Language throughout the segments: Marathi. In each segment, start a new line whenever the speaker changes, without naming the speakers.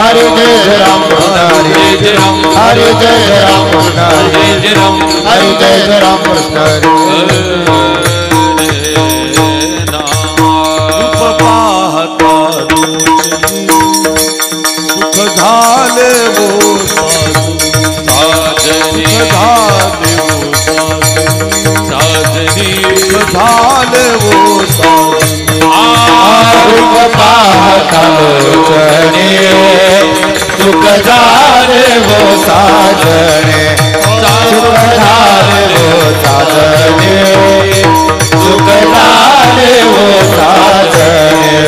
हरे जय राम कृष्ण हरे जय राम हरे जय राम कृष्ण हरे जय राम हरे जय राम कृष्ण
रूप पाहता सुख झाले वो साजनी झाले वो साजनी झाले वो साजनी
रूप पाहता लोचने सुख झाले वो साजने सुख झाले वो साजने सुख झाले वो साजने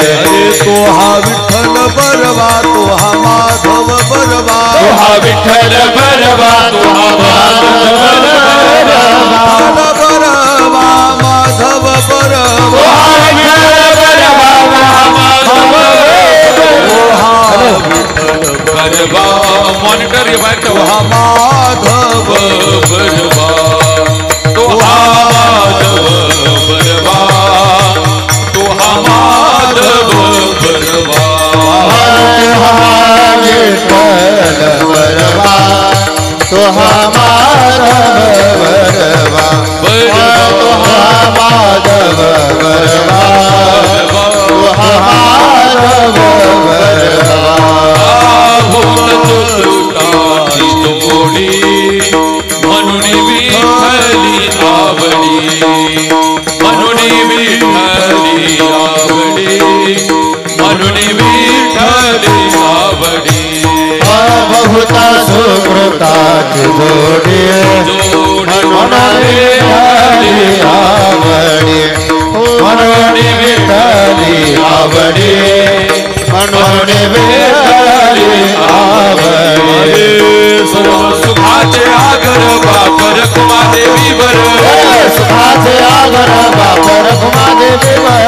तो हा विठ्ठल बरवा तो हा माधव बरवा
तो हा विठ्ठल बरवा तो हा माधव बरवा
बरवा माधव बरवा
बरवा मॉनिटर तो हा माधव बरवा तो हा माधव बरवा तो हा माधव बरवा
विठ्ठल बरवा तो हा माधव बरवा तो हा माधव बरवा तो हा माधव बरवा
जोडी म्हणून विठ्ठली आवडी म्हणून विठ्ठली आवडी म्हणून विठ्ठली आवडी
बहुता सुकृताची जोडी म्हणून विठ्ठली आवडी म्हणून विठ्ठली आवडी म्हणून विठ्ठली आवडी
सर्व सुखाचे आगर बापर कुमादेवी वर
सुखाचे आगर बापर कुमादेवी वर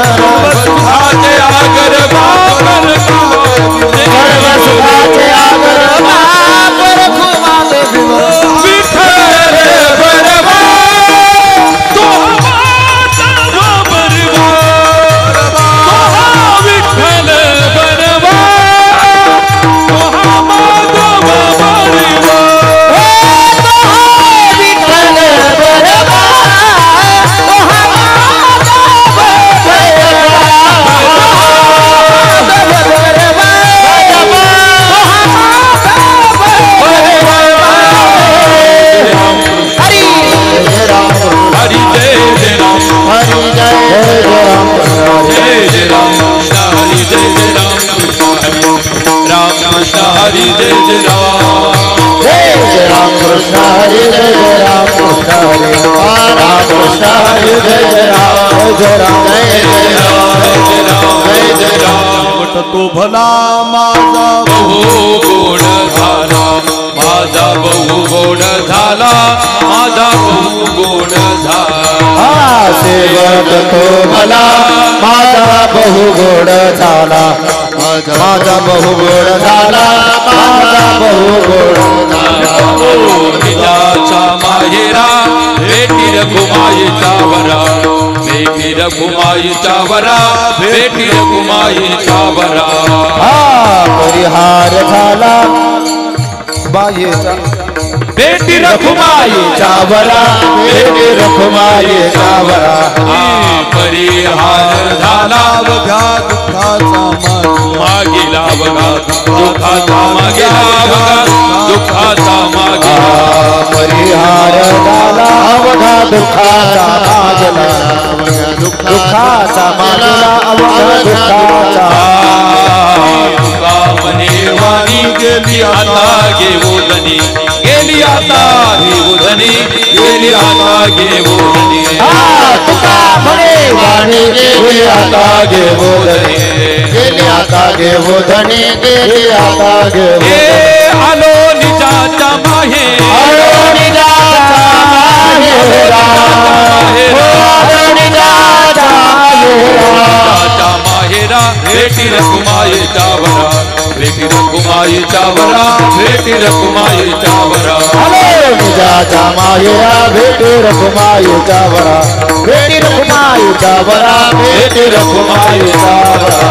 सुखाचे आगर बापर
सर्व सुखाचे आगर बापर कुमादेवी वर
विठ्ठल बरवा तो माधव बरवा तो विठ्ठल बरवा तो माधव बरवा हरि जय जय राम
कृष्ण हरि जय राम कृष्ण हरि राम कृष्ण हरि जय राम जय राम जय राम
जय जय राम
तो भला माझा
बहु गोड झाला माझा बहु गोड झाला माझा बहु गोड झाला
सेवक तो भला माझा बहु गोड झाला माझा बहु गोड झाला माझा बहु गोड झाला
निजाचा माहेरा भेटी रघुमाईचा वरा भेटी रघुमाईचा वरा भेटी रघुमाईचा वरा
परिहार झाला बाईचा
भेटी रघुमाईचा
वरा भेटी रघुमाईचा वरा
परिहार झाला
बघा दुःखाचा
मागेला बघा दुःखाचा मागेला बघा दुःखाचा मागेला
परिहार झाला अवघा दुःखाचा मागला दुःखाचा मागला अवघा दुःखाचा
तुका मने वाणी गेली आता घेऊधनी गेली आता घेऊधनी गेली आता घेऊधनी
तुका म्हणे वाणी गेली आता घेऊधनी गेली आता घेऊधनी गेली आता घेऊधनी
आलो निजाचा माहे
आलो निजाचा माहेरा आलो निजाचा
माहेरा भेटी रघुमाईचा वरा भेटी रघुमाईचा वरा भेटी रघुमाईचा वरा
आलो निजाचा माहेरा भेटी रघुमाईचा वरा भेटी रघुमाईचा वरा भेटी रघुमाईचा वरा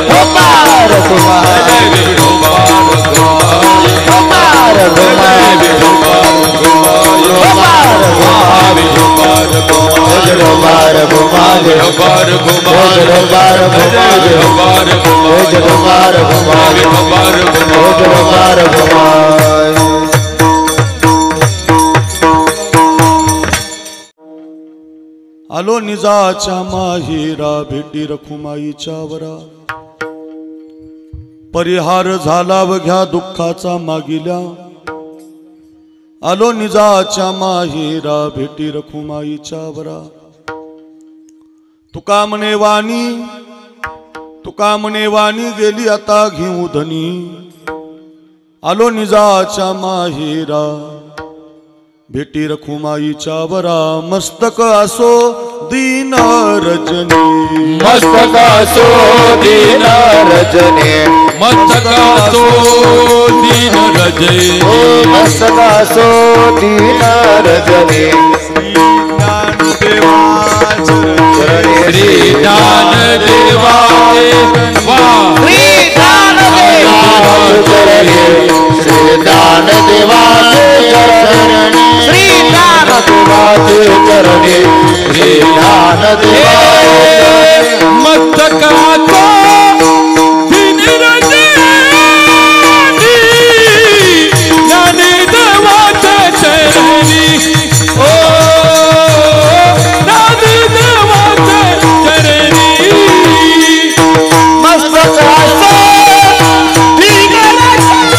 कुमार कुमार
जय विठोबार घुमाई
कुमार कुमार
विठोबार घुमाई
विठोबार कुमार
विठोबार घुमाई
विठोबार कुमार
विठोबार घुमाई
विठोबार कुमार
विठोबार
विठोबार कुमार
आलो निजाच्या माहेरा भेटी रखुमाईच्या वरा परिहार झाला बघ्या दुःखाचा मागिल्या आलो निजाच्या माहेरा भेटी रखुमाईच्या वरा तुका म्हणे वाणी गेली आता घेऊ धनी आलो निजाच्या माहेरा भेटी रखुमाईच्या वरा मस्तक असो दीन रजनी
मस्तकासो दीन रजनी
मस्तकासो दीन रजे
ओ मस्तकासो दीन रजनी
श्री ज्ञानदेवाचे
श्री ज्ञानदेवाचे चरणी श्री ज्ञानदेवाचे
मस्तकासो दीन रजे ज्ञानदेवाचे चरणी ओ ज्ञानदेवाचे चरणी
मस्तकासो दीन रजनी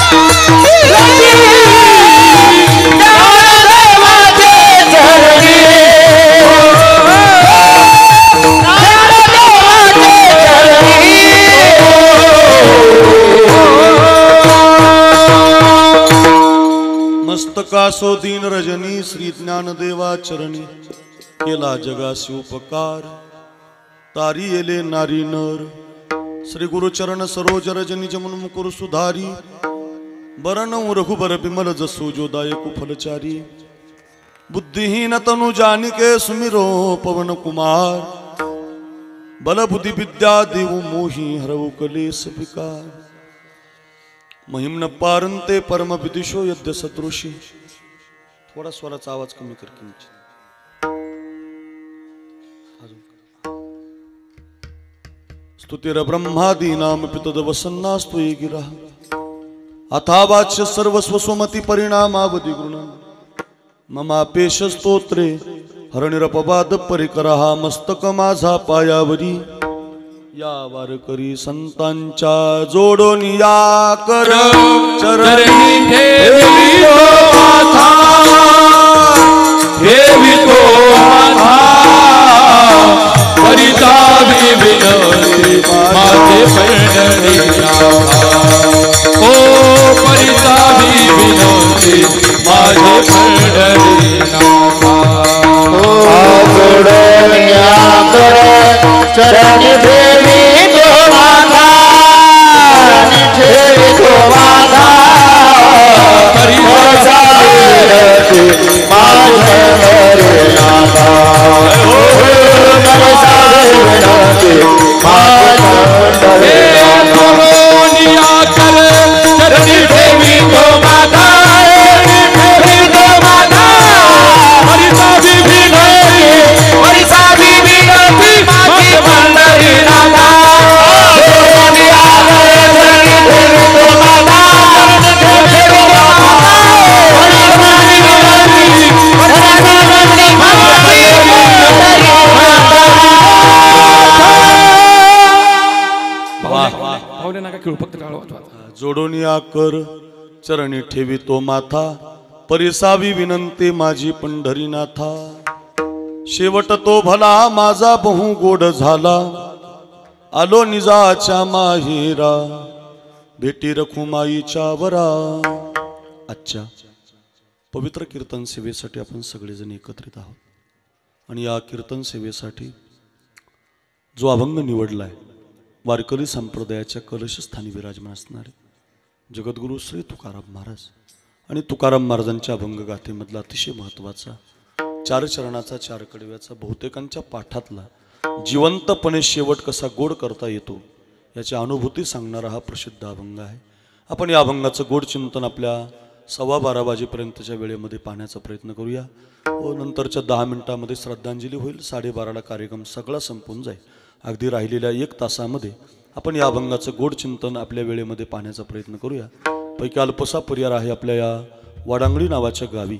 ज्ञानदेवाचे चरणी
मस्तकासो दीन रजनी श्री ज्ञानदेवा चरणी केला जगासी उपकार तारी येले नारी नर श्री गुरुचरण सरोज रजनी जमुन मुकुर सुधारी बरण रघुबर बिमल जसो जोदायक फलचारी बुद्धिहीन तनु जानिके सुमिरो पवन कुमार बल बुद्धि विद्या देव मोहि हरऊ कलेस विकार महिमन पारंते परम विदिशो यद्य सदृशी थोडा स्वराचा आवाज कमी कर किंचित स्तुतिर ब्रह्मादीनाम पितद वसन्नास्तु ये गिरा अथावाच्य सर्वस्व स्वमती परिणामावधी गुणा ममापेश स्तोत्रे हरणिरपवाद परिकरहा मस्तक माझा पायावरी या वारकरी संतांच्या जोडून या कर चरणी
ठेवितो माथा ठेवितो माथा परितावी विनंती माझे पंढरीनाथा ओ परितावी विनंती माझे पंढरीनाथा
जोडून या कर चरणी ठेवितो माथा ठेवितो माथा परितावी माझे पंढरीनाथा
जोडून या कर चरणी ठेवितो माथा परिसावी विनंती माझी पंढरीनाथा शेवट तो भला माझा बहु गोड झाला आलो निजाच्या माहेरा भेटी रखुमाईच्या वरा आजच्या पवित्र कीर्तन सेवेसाठी आपण सगळेजण एकत्रित आहोत आणि या कीर्तन सेवेसाठी जो अभंग निवडलाय वारकरी संप्रदायाच्या कलशस्थानी विराजमान असणारे जगद्गुरु श्री तुकाराम महाराज आणि तुकाराम महाराजांच्या अभंगगाथेमधला अतिशय महत्त्वाचा चार चरणाचा चार कडव्याचा बहुतेकांच्या पाठातला जिवंतपणे शेवट कसा गोड करता येतो याची अनुभूती सांगणारा हा प्रसिद्ध अभंग आहे. आपण या अभंगाचं गोड चिंतन आपल्या 12:15 वाजेपर्यंतच्या वेळेमध्ये पाहण्याचा प्रयत्न करूया. व नंतरच्या 10 मिनिटांमध्ये श्रद्धांजली होईल. 12:30ला कार्यक्रम सगळा संपून जाईल. अगदी राहिलेल्या 1 तासामध्ये आपण या अभंगाचं गोड चिंतन आपल्या वेळेमध्ये पाहण्याचा प्रयत्न करूया. पैकी अल्पसा पर्याय आहे आपल्या या वाडांगळी नावाच्या गावी.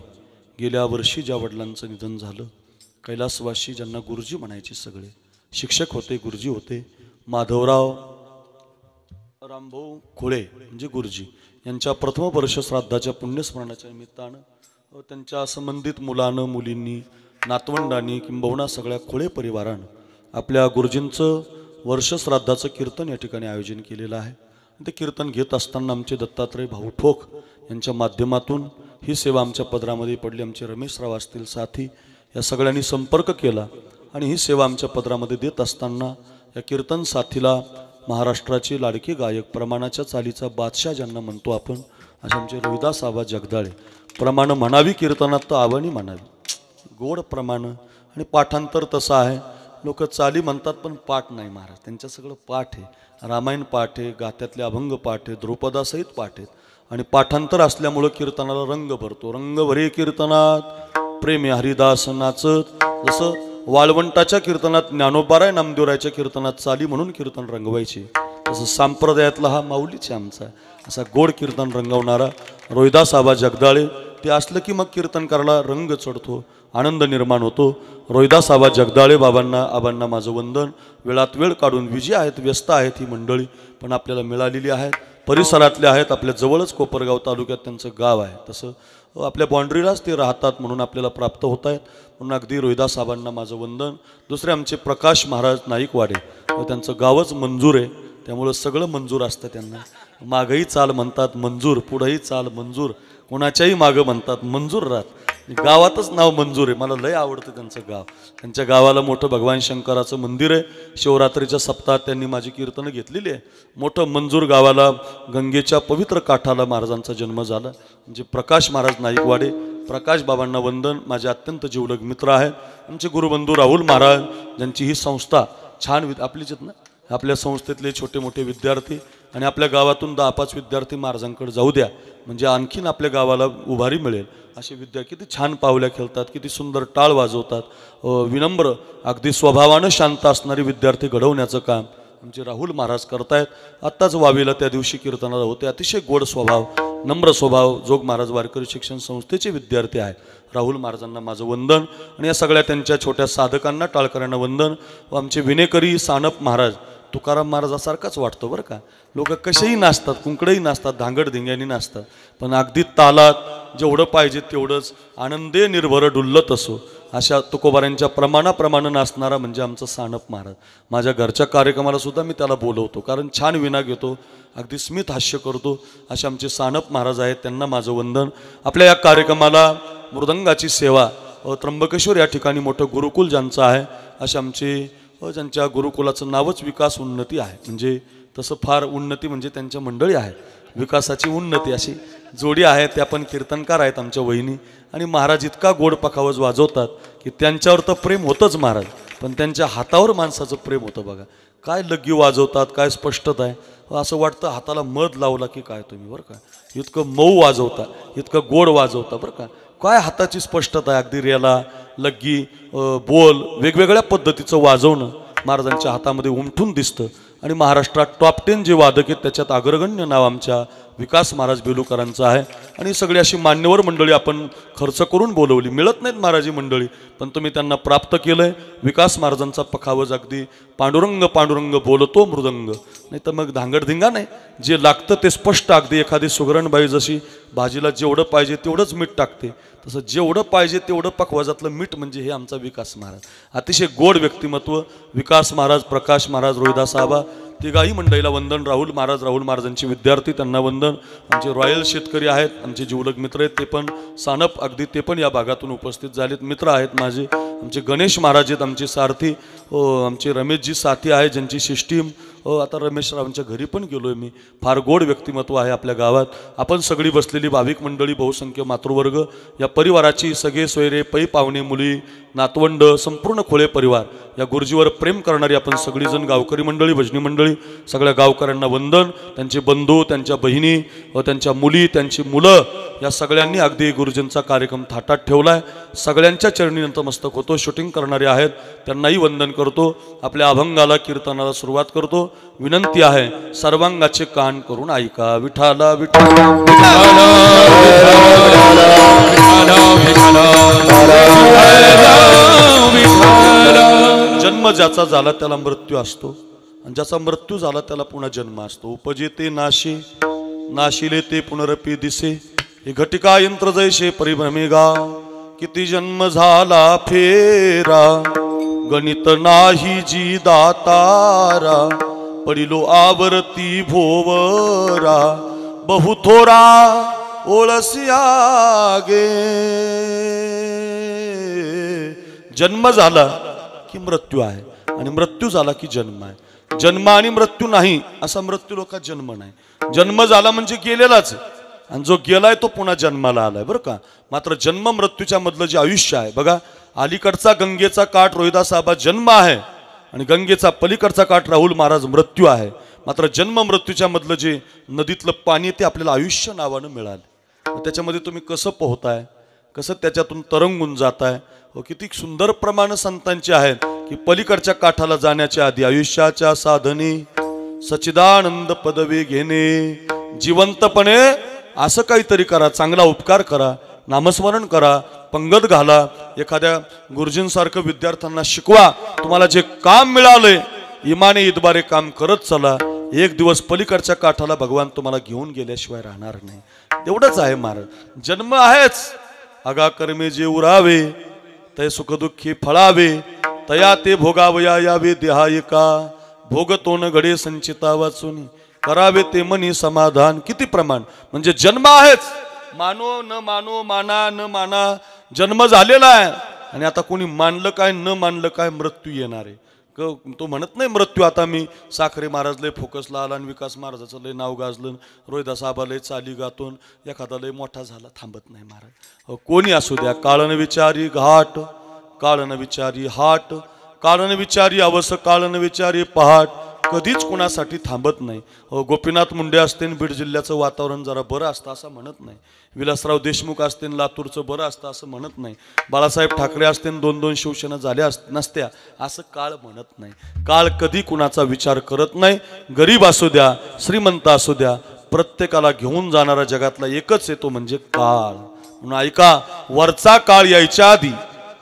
गेल्या वर्षी ज्या वडिलांचं निधन झालं, कैलासवासी ज्यांना गुरुजी म्हणायचे, सगळे शिक्षक होते, गुरुजी होते, माधवराव रामभाऊ खोळे म्हणजे गुरुजी यांच्या प्रथम वर्ष श्राद्धाच्या पुण्यस्मरणाच्या निमित्तानं त्यांच्या संबंधित मुलानं, मुलींनी, नातवंडांनी किंबहुना सगळ्या खोळे परिवारानं आपल्या गुरुजींचं वर्ष श्राद्धाचं कीर्तन या ठिकाणी आयोजन केलेलं आहे. ते कीर्तन घेत असताना आमचे दत्तात्रय भाऊ ठोक यांच्या माध्यमातून ही सेवा आमच्या पदरामध्ये पडली. आमचे रमेशराव असतील साथी, या सगळ्यांनी संपर्क केला आणि ही सेवा आमच्या पदरामध्ये देत असताना या कीर्तन साथीला महाराष्ट्राचे लाडके गायक, प्रमाणाच्या चालीचा बादशाह ज्यांना म्हणतो आपण, असे आमचे रोहिदास आबा जगदाळे. प्रमाण म्हणावी कीर्तनात तर आवणी म्हणावी, गोड प्रमाण आणि पाठांतर तसं आहे. लोक चाली म्हणतात पण पाठ नाही महाराज, त्यांचं सगळं पाठ आहे. रामायण पाठ आहे, गात्यातले अभंग पाठ आहे, द्रुपदासहित पाठ आहेत आणि पाठांतर असल्यामुळं कीर्तनाला रंग भरतो. रंग भरे कीर्तनात प्रेमे हरिदास नाचत. जसं वाळवंटाच्या कीर्तनात ज्ञानोबाराय नामदेवरायच्या कीर्तनात चाली म्हणून कीर्तन रंगवायचे, तसं संप्रदायातला हा माऊलीच आमचा असा गोड कीर्तन रंगवणारा रोहिदास आबा जगदाळे. ते असलं की मग कीर्तनकाराला रंग चढतो, आनंद निर्माण होतो. रोहिदास आबा जगदाळे आबांना माझं वंदन. वेळात वेळ काढून विजय आहेत, व्यस्त आहेत ही मंडळी, पण आपल्याला मिळालेली आहेत, परिसरातले आहेत. आपल्या जवळच कोपरगाव तालुक्यात त्यांचं गाव आहे, तसं आपल्या बाँड्रीलाच ते राहतात म्हणून आपल्याला प्राप्त होत आहेत. म्हणून अगदी रोहिदास आबांना माझं वंदन. दुसरे आमचे प्रकाश महाराज नाईकवाडे, त्यांचं गावच मंजूर आहे, त्यामुळं सगळं मंजूर असतं त्यांना. मागही चाल म्हणतात मंजूर, पुढंही चाल मंजूर, कोणाच्याही मागं म्हणतात मंजूर राहत. गावातच नाव मंजूर आहे. मला लय आवडतं त्यांचं गाव. त्यांच्या गावाला मोठं भगवान शंकराचं मंदिर आहे. शिवरात्रीच्या सप्ताहात त्यांनी माझी कीर्तनं घेतलेली आहे. मोठं मंजूर गावाला गंगेच्या पवित्र काठाला महाराजांचा जन्म झाला. म्हणजे प्रकाश महाराज नाईकवाडे, प्रकाश बाबांना वंदन. माझे अत्यंत जीवलग मित्र आहेत. आमचे गुरुबंधू राहुल महाराज, ज्यांची ही संस्था छान आपलीच आहेत ना, आपल्या संस्थेतले छोटे मोठे विद्यार्थी आणि आपल्या गावातून 10-5 विद्यार्थी महाराजांकडे जाऊ द्या, म्हणजे आणखीन आपल्या गावाला उभारी मिळेल. असे विद्यार्थी किती छान पावल्या खेळतात, किती सुंदर टाळ वाजवतात. विनम्र, अगदी स्वभावानं शांत असणारे विद्यार्थी घडवण्याचं काम आमचे राहुल महाराज करतायत. आत्ताच वावीला त्या दिवशी कीर्तनाला होते. अतिशय गोड स्वभाव, नम्र स्वभाव, जोग महाराज वारकरी शिक्षण संस्थेचे विद्यार्थी आहेत. राहुल महाराजांना माझं वंदन आणि या सगळ्या त्यांच्या छोट्या साधकांना, टाळकऱ्यांना वंदन. व आमचे विनेकरी सानप महाराज, तुकाराम महाराजासारखाच वाटतो बरं का. लोक कसेही नाचतात, कुंकडही नाचतात, धांगड-धिंग्यानी नाचतात, पण अगदी तालात जेवढं पाहिजे तेवढंच आनंदे निर्भर डुल्लत असो अशा तुकोबारांच्या प्रमाणाप्रमाणे नाचणारा म्हणजे आमचा सानप महाराज. माझ्या घरच्या कार्यक्रमाला सुद्धा मी त्याला बोलवतो, कारण छान विना घेतो, अगदी स्मित हास्य करतो. असे आमचे सानप महाराज आहेत, त्यांना माझं वंदन. आपल्या या कार्यक्रमाला मृदंगाची सेवा त्र्यंबकेश्वर या ठिकाणी मोठं गुरुकुल ज्यांचं आहे, असे आमचे ज्यांच्या गुरुकुलाचं नावच विकास उन्नती आहे. म्हणजे तसं फार उन्नती म्हणजे त्यांच्या मंडळी आहेत, विकासाची उन्नती अशी जोडी आहे. त्या पण कीर्तनकार आहेत आमच्या वहिनी. आणि महाराज इतका गोड पखावज वाजवतात की त्यांच्यावर तर प्रेम होतंच महाराज, पण त्यांच्या हातावर माणसाचं प्रेम होतं बघा. काय लग्गी वाजवतात, काय स्पष्टता आहे, असं वाटतं हाताला मध लावला की काय तुम्ही बरं का. इतकं मऊ वाजवता, इतकं गोड वाजवता बरं का. काय हाताची स्पष्टता आहे, अगदी रेला, लग्गी, बोल, वेगवेगळ्या पद्धतीचं वाजवणं महाराजांच्या हातामध्ये उमटून दिसतं. आणि महाराष्ट्रात टॉप 10 जे वादक आहेत त्याच्यात अग्रगण्य नाव आमच्या विकास महाराज बेलूकरांचं आहे. आणि सगळी अशी मान्यवर मंडळी आपण खर्च करून बोलवली, मिळत नाहीत महाराजी मंडळी, पण तुम्ही त्यांना प्राप्त केलं आहे. विकास महाराजांचा पखावज अगदी पांडुरंग पांडुरंग बोलतो मृदंग, नाही तर मग धांगडधिंगा नाही, जे लागतं ते स्पष्ट. अगदी एखादी सुगरणबाई जशी भाजीला जेवढं पाहिजे तेवढंच मीठ टाकते, तसं जेवढं पाहिजे तेवढं पखवाजातलं मीठ म्हणजे हे आमचा विकास महाराज. अतिशय गोड व्यक्तिमत्व विकास महाराज, प्रकाश महाराज, रोहिदास आबा, तिघाही मंडळीला वंदन. राहुल महाराजांचे विद्यार्थी त्यांना वंदन. आमचे रॉयल शेतकरी आहेत, आमचे जीवलग मित्र आहेत, ते पण सानप अगदी ते पण या भागातून उपस्थित झालेत, मित्र आहेत माझे. आमचे गणेश महाराज आहेत, आमचे सारथी, आमचे रमेशजी साथी आहेत, ज्यांची सिस्टीम आता रमेशरावांच्या घरी पण गेलोय मी, फार गोड व्यक्तिमत्व आहे आपल्या गावात. आपण सगळी बसलेली भाविक मंडळी, बहुसंख्य मातृवर्ग, या परिवाराची सगळे सोयरे, पै पाहुणे, मुली, नातवंड, संपूर्ण खोळे परिवार, या गुरुजीवर प्रेम करणारी आपण सगळीजण गावकरी मंडळी, भजनी मंडळी, सगळ्या गावकऱ्यांना वंदन. त्यांचे बंधू, त्यांच्या बहिणी व त्यांच्या मुली, त्यांची मुलं, या सगळ्यांनी अगदी गुरुजींचा कार्यक्रम थाटात ठेवलाय. सगळ्यांच्या चरणी नतमस्तक होतो. शूटिंग करणारे आहेत त्यांनाही वंदन करतो. आपल्या अभंगाला, कीर्तनाला सुरुवात करतो. विनंती आहे सर्वांगाचे कान करून ऐका. विठाला विठाला जन्म ज्याचा झाला त्याला मृत्यू असतो, आणि ज्याचा मृत्यू झाला त्याला पुन्हा जन्म असतो. उपजेते नाशी, नाशिले ते पुनरपी दिसे, हे घटिका यंत्र जैसे परिभ्रमेगा. किती जन्म झाला फेरा, गणित नाही जी दातारा. पडिलो आवर्ती भोवरा, बहु थोरा ओळसिया गे. जन्म झाला की मृत्यू आहे, आणि मृत्यू झाला की जन्म आहे. जन्म आणि मृत्यू नाही असा मृत्यू लोकात जन्म नाही. जन्म झाला म्हणजे गेलेलाच, आणि जो गेलाय तो पुन्हा जन्माला आलाय बरं का. मात्र जन्म मृत्यूच्या मधलं जे आयुष्य आहे बघा, अलीकडचा गंगेचा काठ रोहिदास साहेबा जन्म आहे, आणि गंगेचा पलीकडचा काठ राहुल महाराज मृत्यू आहे. मात्र जन्म मृत्यूच्या मधलं जे नदीतलं पाणी ते आपल्याला आयुष्य नावानं मिळालं. त्याच्यामध्ये तुम्ही कसं पोहताय, कसं त्याच्यातून तरंगून जाताय. किती सुंदर प्रमाण संतांचे आहेत की पलीकडच्या काठाला जाण्याच्या आधी आयुष्याच्या साधने सच्चिदानंद पदवी घेणे, जिवंतपणे असं काहीतरी करा, चांगला उपकार करा, नामस्मरण करा, पंगत घाला, एखाद्या गुरुजींसारखं विद्यार्थ्यांना शिकवा. तुम्हाला जे काम मिळालंय इमाने इतबारे काम करत चला. एक दिवस पलीकडच्या काठाला भगवान तुम्हाला घेऊन गेल्याशिवाय राहणार नाही. एवढंच आहे महाराज. जन्म आहेच, अगा कर्मे जे उरावे तय सुखदुःखी फळावे, तया ते भोगावया यावे देहायका. भोगतो न घडे संचिता वाचून, करावे ते मनी समाधान. किती प्रमाण म्हणजे जन्म आहेच, मानो न मानो, माना न माना, जन्म झालेला आहे. आणि आता कोणी मानलं काय न मानलं काय, मृत्यू येणार आहे. तो म्हणत नाही मृत्यू आता मी साखरे महाराज लय फोकसला आला आणि विकास महाराजाचं लय नाव गाजलं, रोहिदास आबा लय चाली गातून एखादा लय मोठा झाला, थांबत नाही महाराज. कोणी असू द्या, काळन विचारी घाट, काळन विचारी हाट, काळन विचारी अवस, काळन विचारी पहाट. कधीच कुणासाठी थांबत नाही. गोपीनाथ मुंडे असतील बीड जिल्ह्याचं वातावरण जरा बरं असतं असं म्हणत नाही. विलासराव देशमुख असतील लातूरचं बरं असतं असं म्हणत नाही. बाळासाहेब ठाकरे असतील 2-2 शिवसेना झाल्या नसत्या असं काळ म्हणत नाही. काळ कधी कुणाचा विचार करत नाही. गरीब असू द्या, श्रीमंत असू द्या, प्रत्येकाला घेऊन जाणारा जगातला एकच आहे, तो म्हणजे काळ. म्हणून ऐका, वरचा काळ यायच्या आधी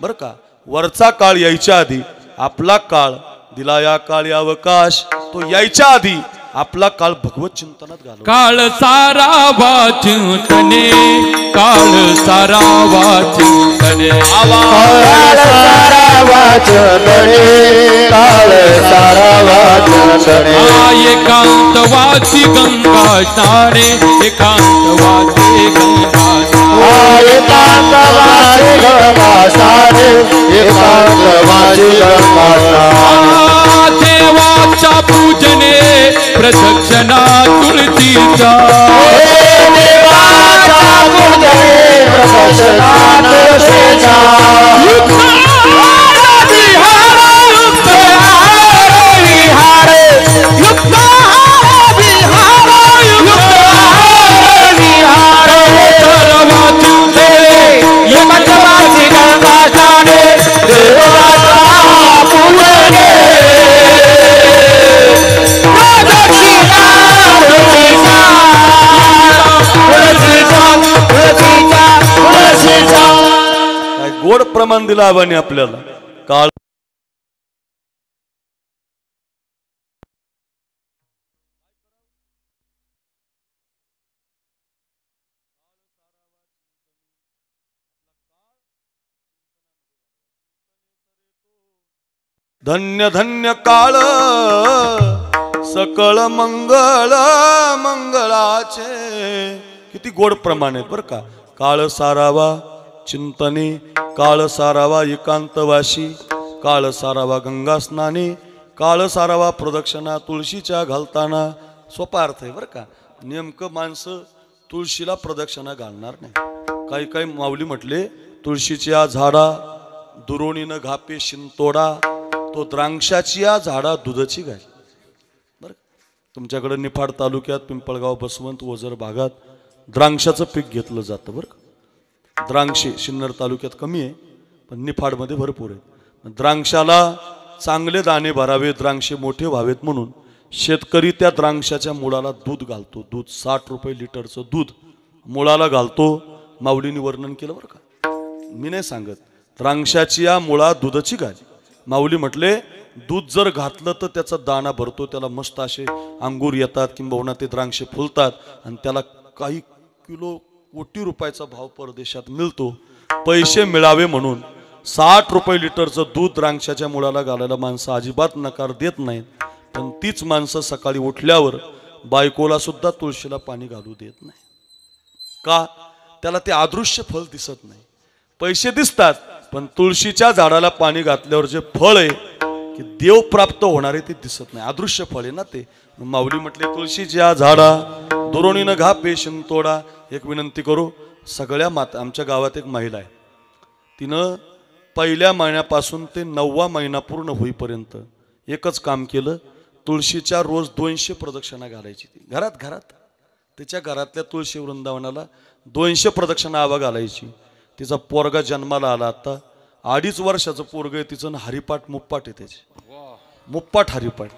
बरं का, वरचा काळ यायच्या आधी आपला काळ दिला या काळी अवकाश, तो यायच्या आधी आपला काळ भगवत चिंतनात घालव.
काळ सारावा चिंतने, काळ सारावा चिंतने,
काळ सारावा चिंतने, काळ सारावा चिंतने.
एकांत वाची गंगा स्नाने, एकांत वाची गंगा स्नाने,
एकांत वाची गंगा स्नाने, एकांत वाची गंगा स्नाने.
देवाच्या पूजने प्रदक्षिणा तुळशीच्या,
देवाच्या पूजने प्रदक्षिणा तुळशीच्या.
गोड प्रमाण दिला आबाने आपल्याला. काळ धन्य धन्य काळ सकळ मंगळ मंगळाचे. किती गोड प्रमाण आहेत बरं का. काळ सारावा चिंतने, काळ सारावा एकांतवाशी, काळ सारावा गंगा स्नाने, काळ सारावा प्रदक्षिणा तुळशीच्या घालताना. सोपा अर्थ आहे बरं का. नेमकं माणसं तुळशीला प्रदक्षिणा घालणार नाही. काही काही माऊली म्हटले तुळशीच्या झाडा दुरोणीनं घापे शिंतोडा, तो द्राक्षाची या झाडा दुधाची गाय. बरं, तुमच्याकडे निफाड तालुक्यात पिंपळगाव बसवंत ओझर भागात द्राक्षाचं पीक घेतलं जातं बरं का. द्राक्षे सिन्नर तालुक्यात कमी आहे पण निफाडमध्ये भरपूर आहे. द्राक्षाला चांगले दाणे भरावे, द्राक्षे मोठे व्हावेत म्हणून शेतकरी त्या द्राक्षाच्या मुळाला दूध घालतो. दूध 60 रुपये लिटरचं दूध मुळाला घालतो. माऊलीने वर्णन केलं बरं का, मी नाही सांगत. द्राक्षाची या मुळा दुधाची गाय. माऊली म्हटले दूध जर घातलं तर त्याचा दाणा भरतो, त्याला मस्त असे अंगूर येतात किंबहुना ते द्राक्षे फुलतात आणि त्याला काही किलो कोटी रुपयाचा भाव परदेशात मिळतो. पैसे मिळावे म्हणून 60 रुपये लिटरचं दूध द्राक्षाच्या मुळाला घालायला माणसं अजिबात नकार देत नाहीत. पण तीच माणसं सकाळी उठल्यावर बायकोला सुद्धा तुळशीला पाणी घालू देत नाही. का? त्याला ते अदृश्य फळ दिसत नाही. पैसे दिसतात पण तुळशीच्या झाडाला पाणी घातल्यावर जे फळ आहे की देव प्राप्त होणारे ते दिसत नाही. अदृश्य फळ आहे ना ते. माऊली म्हटले तुळशीच्या झाडा दुरोणीनं घापे शिंतोडा. एक विनंती करू, सगळ्या माता, आमच्या गावात एक महिला आहे, तिनं पहिल्या महिन्यापासून ते 9वा महिना पूर्ण होईपर्यंत एकच काम केलं. तुळशीच्या रोज 200 प्रदक्षिणा घालायची. ती घरात तिच्या घरातल्या तुळशी वृंदावनाला 200 प्रदक्षिणा आवा घालायची. तिचा पोरगा जन्माला आला, आता 2.5 वर्षाचं पोरग आहे तिचं. हरिपाठ मुप्पाट आहे त्याचे, मुप्पाट हरिपाठ.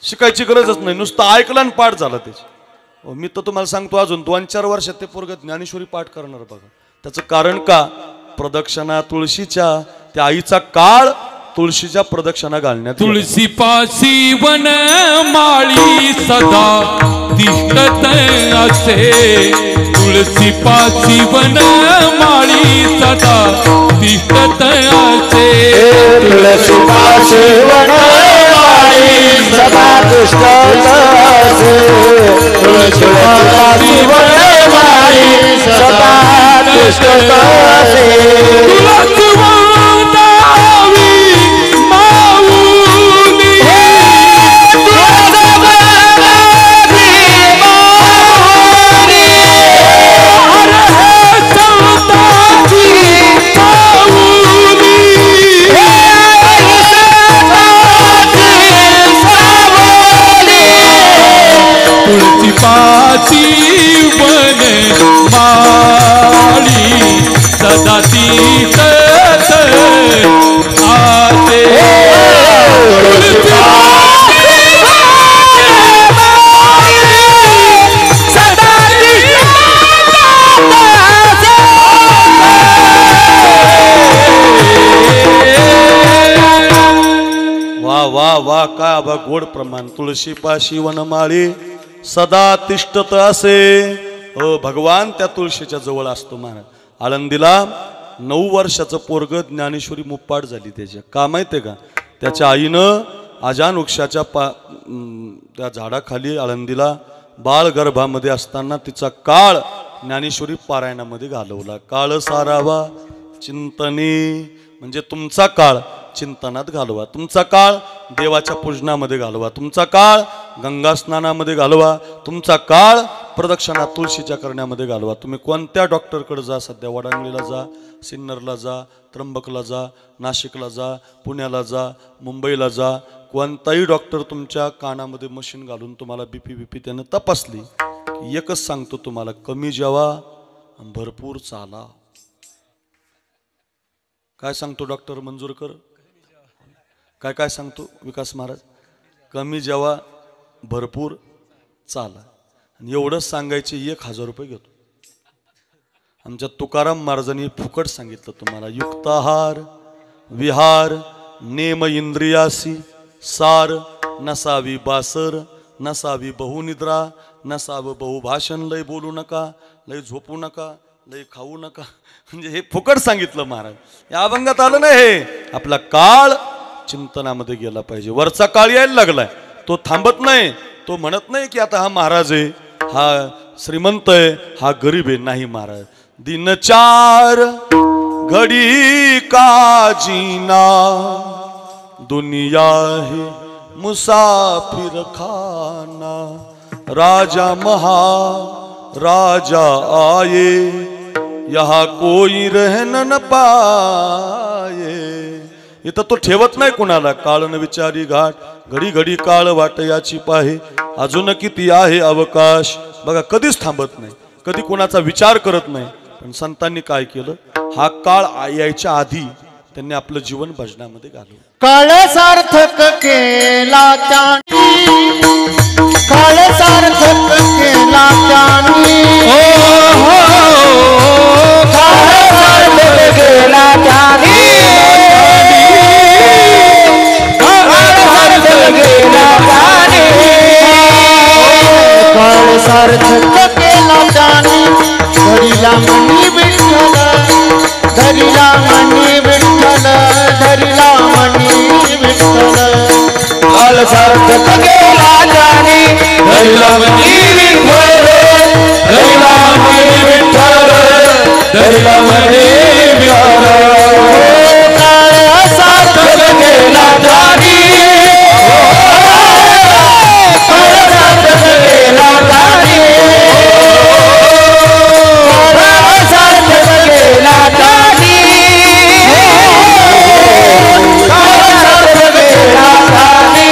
शिकायची गरजच नाही, नुसतं ऐकलं आणि पाठ झालं त्याचे. मी तर तुम्हाला सांगतो अजून 2-4 वर्षात ते पोरग ज्ञानेश्वरी पाठ करणार बघा. त्याचं कारण का? प्रदक्षिणा तुळशीच्या, त्या आईचा काळ तुळशीच्या प्रदक्षिणा घालण्यात.
तुळशी पाशी वन माळी सदा तिष्ठत असे, तुळशी पाशी वन माळी सदा तिष्ठत असे,
तुळशी पाशी वन माळी सदा तिष्ठत असे, तुळशी पाशी वन माळी सदा तिष्ठत असे.
सदा तिष्ठत आसे.
वा वा वा, काय आबा गोड प्रमाण. तुळशी पाशी वनमाळी सदा तिष्ठत असे. भगवान त्या तुळशीच्या जवळ असतो महाराज. आळंदीला 9 वर्षाचं पोरग ज्ञानेश्वरी मुप्पाट झाली त्याच्या. का माहितीये का? त्याच्या आईनं आजान वृक्षाच्या त्या झाडाखाली आळंदीला बाळ गर्भामध्ये असताना तिचा काळ ज्ञानेश्वरी पारायणामध्ये घालवला. काळ सारावा चिंतने, म्हणजे तुमचा काळ चिंतनात घालवा, तुमचा काळ देवाच्या पूजनामध्ये घालवा, तुमचा काळ गंगा स्नानामध्ये घालवा, तुमचा काळ प्रदक्षिणा तुळशीच्या करण्यामध्ये घालवा. तुम्ही कोणत्या डॉक्टरकडे जा, सध्या वडांगलीला जा, सिन्नरला जा, त्र्यंबकला जा, नाशिकला जा, पुण्याला जा, मुंबईला जा, कोणताही डॉक्टर तुमच्या कानामध्ये मशीन घालून तुम्हाला बीपी त्यानं तपासली, एकच सांगतो तुम्हाला, कमी जेवा भरपूर चाला. काय सांगतो डॉक्टर मंजूरकर? काय सांगतो विकास महाराज? कमी जेवा भरपूर चाला. आणि एवढंच सांगायचे 1000 रुपये घेतो. आमच्या तुकाराम महाराजांनी फुकट सांगितलं तुम्हाला. युक्ताहार विहार नेम इंद्रियासी सार, नसावी बासर, नसावी बहुनिद्रा, नसावं बहुभाषण. लय बोलू नका, लय झोपू नका, लय खाऊ नका. म्हणजे हे फुकट सांगितलं महाराज. या अभंगात आलं नाही. हे आपला काळ चिंतनामध्ये गेला पाहिजे. वरचा काळ यायला लागलाय, तो थांबत नाही. तो म्हणत नाही की आता हा महाराज आहे, हा श्रीमंत आहे, हा गरीब आहे. नाही महाराज. दिन 4 घडी का जीना, दुनिया है मुसाफिर खाना राजा महाराजा आए यहाँ कोई रहन न पाए। इथं तो ठेवत नाही कुणाला, काळ न विचारी घाट घडी घडी काळ वाट याची पाहे, अजून किती आहे अवकाश। बघा कधीच थांबत नाही, कधी कोणाचा विचार करत नाही। पण संतांनी काय केलं, हा काळ यायच्या आधी त्यांनी आपलं जीवन भजनामध्ये घालवलं।
काळ सार्थक केला त्यानी, काळ सार्थक केला त्यानी, काळ सार्थक केला त्यानी, काळ सार्थक केला त्यानी, काळ सार्थक केला त्यानी, धरिला मनी विठ्ठल, धरिला मनी विठ्ठल, धरिला मनी विठ्ठल, काळ सार्थक केला त्यानी, धरिला मनी विठ्ठल, धरिला मनी विठ्ठल, धरिला मनी विठ्ठल, काळ सार्थक केला त्यानी, काळ सार्थक केला त्यानी, काळ सार्थक केला त्यानी, काळ सार्थक केला त्यानी,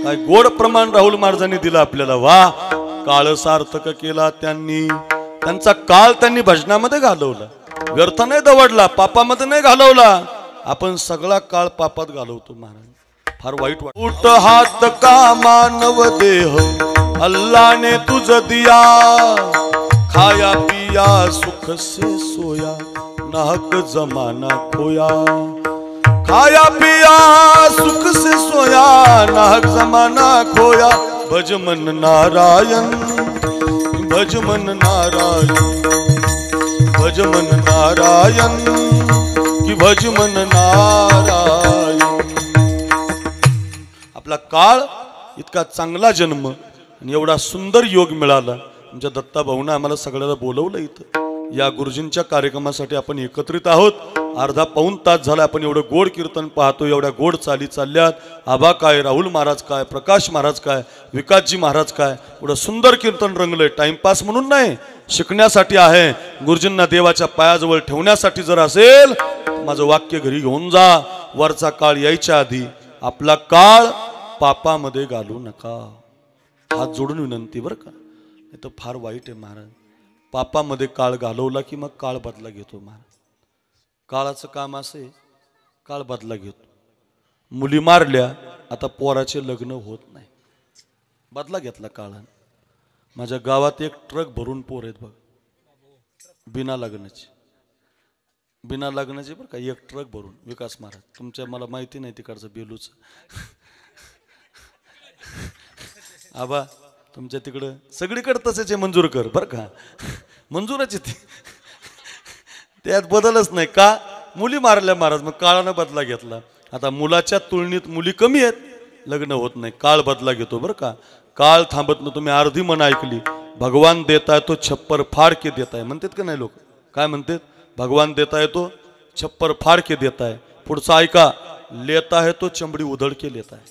काय गोड प्रमाण राहुल महाराजांनी दिलं आपल्याला। वा, काळ सार्थक केला त्यांनी, त्यांचा काळ त्यांनी भजनामध्ये घालवला, व्यर्थ नाही दवडला, पापामध्ये नाही घालवला। आपण सगळा काळ पापात घालवतो महाराज, फार वाईट वाटत। उठ हात का मानव देह अल्लाह ने तुझ दिया, खाया पिया सुख से सोया नाहक जमाना खोया, खाया पिया सुख से सोया नाहक जमाना खोया। भज मन नारायण, भज मन नारायण, भज मन नारायण कि भज मन नारायण। आपला काळ इतका चांगला जन्म आणि एवढा सुंदर योग मिळाला। आमच्या दत्ता भाऊनं आम्हाला सगळ्याला बोलवलं इथं या गुरुजींच्या कार्यक्रमासाठी। आपण एकत्रित आहोत, अर्धा पाऊण तास झाला आपण एवढं गोड कीर्तन पाहतो, एवढ्या गोड चाली चालल्यात। आबा काय, राहुल महाराज काय, प्रकाश महाराज काय, विकासजी महाराज काय, एवढं सुंदर कीर्तन रंगलंय। टाइमपास म्हणून नाही, शिकण्यासाठी आहे, गुरुजींना देवाच्या पायाजवळ ठेवण्यासाठी जर असेल तर माझं वाक्य घरी घेऊन जा। वरचा काळ यायच्या आधी आपला काळ पापामध्ये घालू नका, हात जोडून विनंती बरं का, नाही तर फार वाईट आहे महाराज। पापामध्ये काळ घालवला की मग काळ बदला घेतो महाराज। काळाचं काम असे, काळ बदला घेतो। मुली मारल्या, आता पोराचे लग्न होत नाही, बदला घेतला काळानं। माझ्या गावात एक ट्रक भरून पोर आहेत बघ, बिना लग्नाचे, बिना लग्नाचे बरं का, एक ट्रक भरून। विकास महाराज तुमच्या, मला माहिती नाही तिकडचं बेलूच आबा तुमच्या तिकडं सगळीकडे तसेच मंजूर कर बरं का, मंजूराची ती, त्यात बदलच नाही का। मुली मारल्या महाराज, मग काळानं बदला घेतला। आता मुलाच्या तुलनेत मुली कमी आहेत, लग्न होत नाही, काळ बदला घेतो बरं का। काळ थांबत ना। तुम्ही अर्धी मन ऐकली, भगवान देताय तो छप्पर फाड़ के देताय म्हणतात का नाही लोक, काय म्हणतात, भगवान देताय तो छप्पर फाड़ के देताय। पुढचं ऐका, लेता है तो चमडी उधळ के लेता है।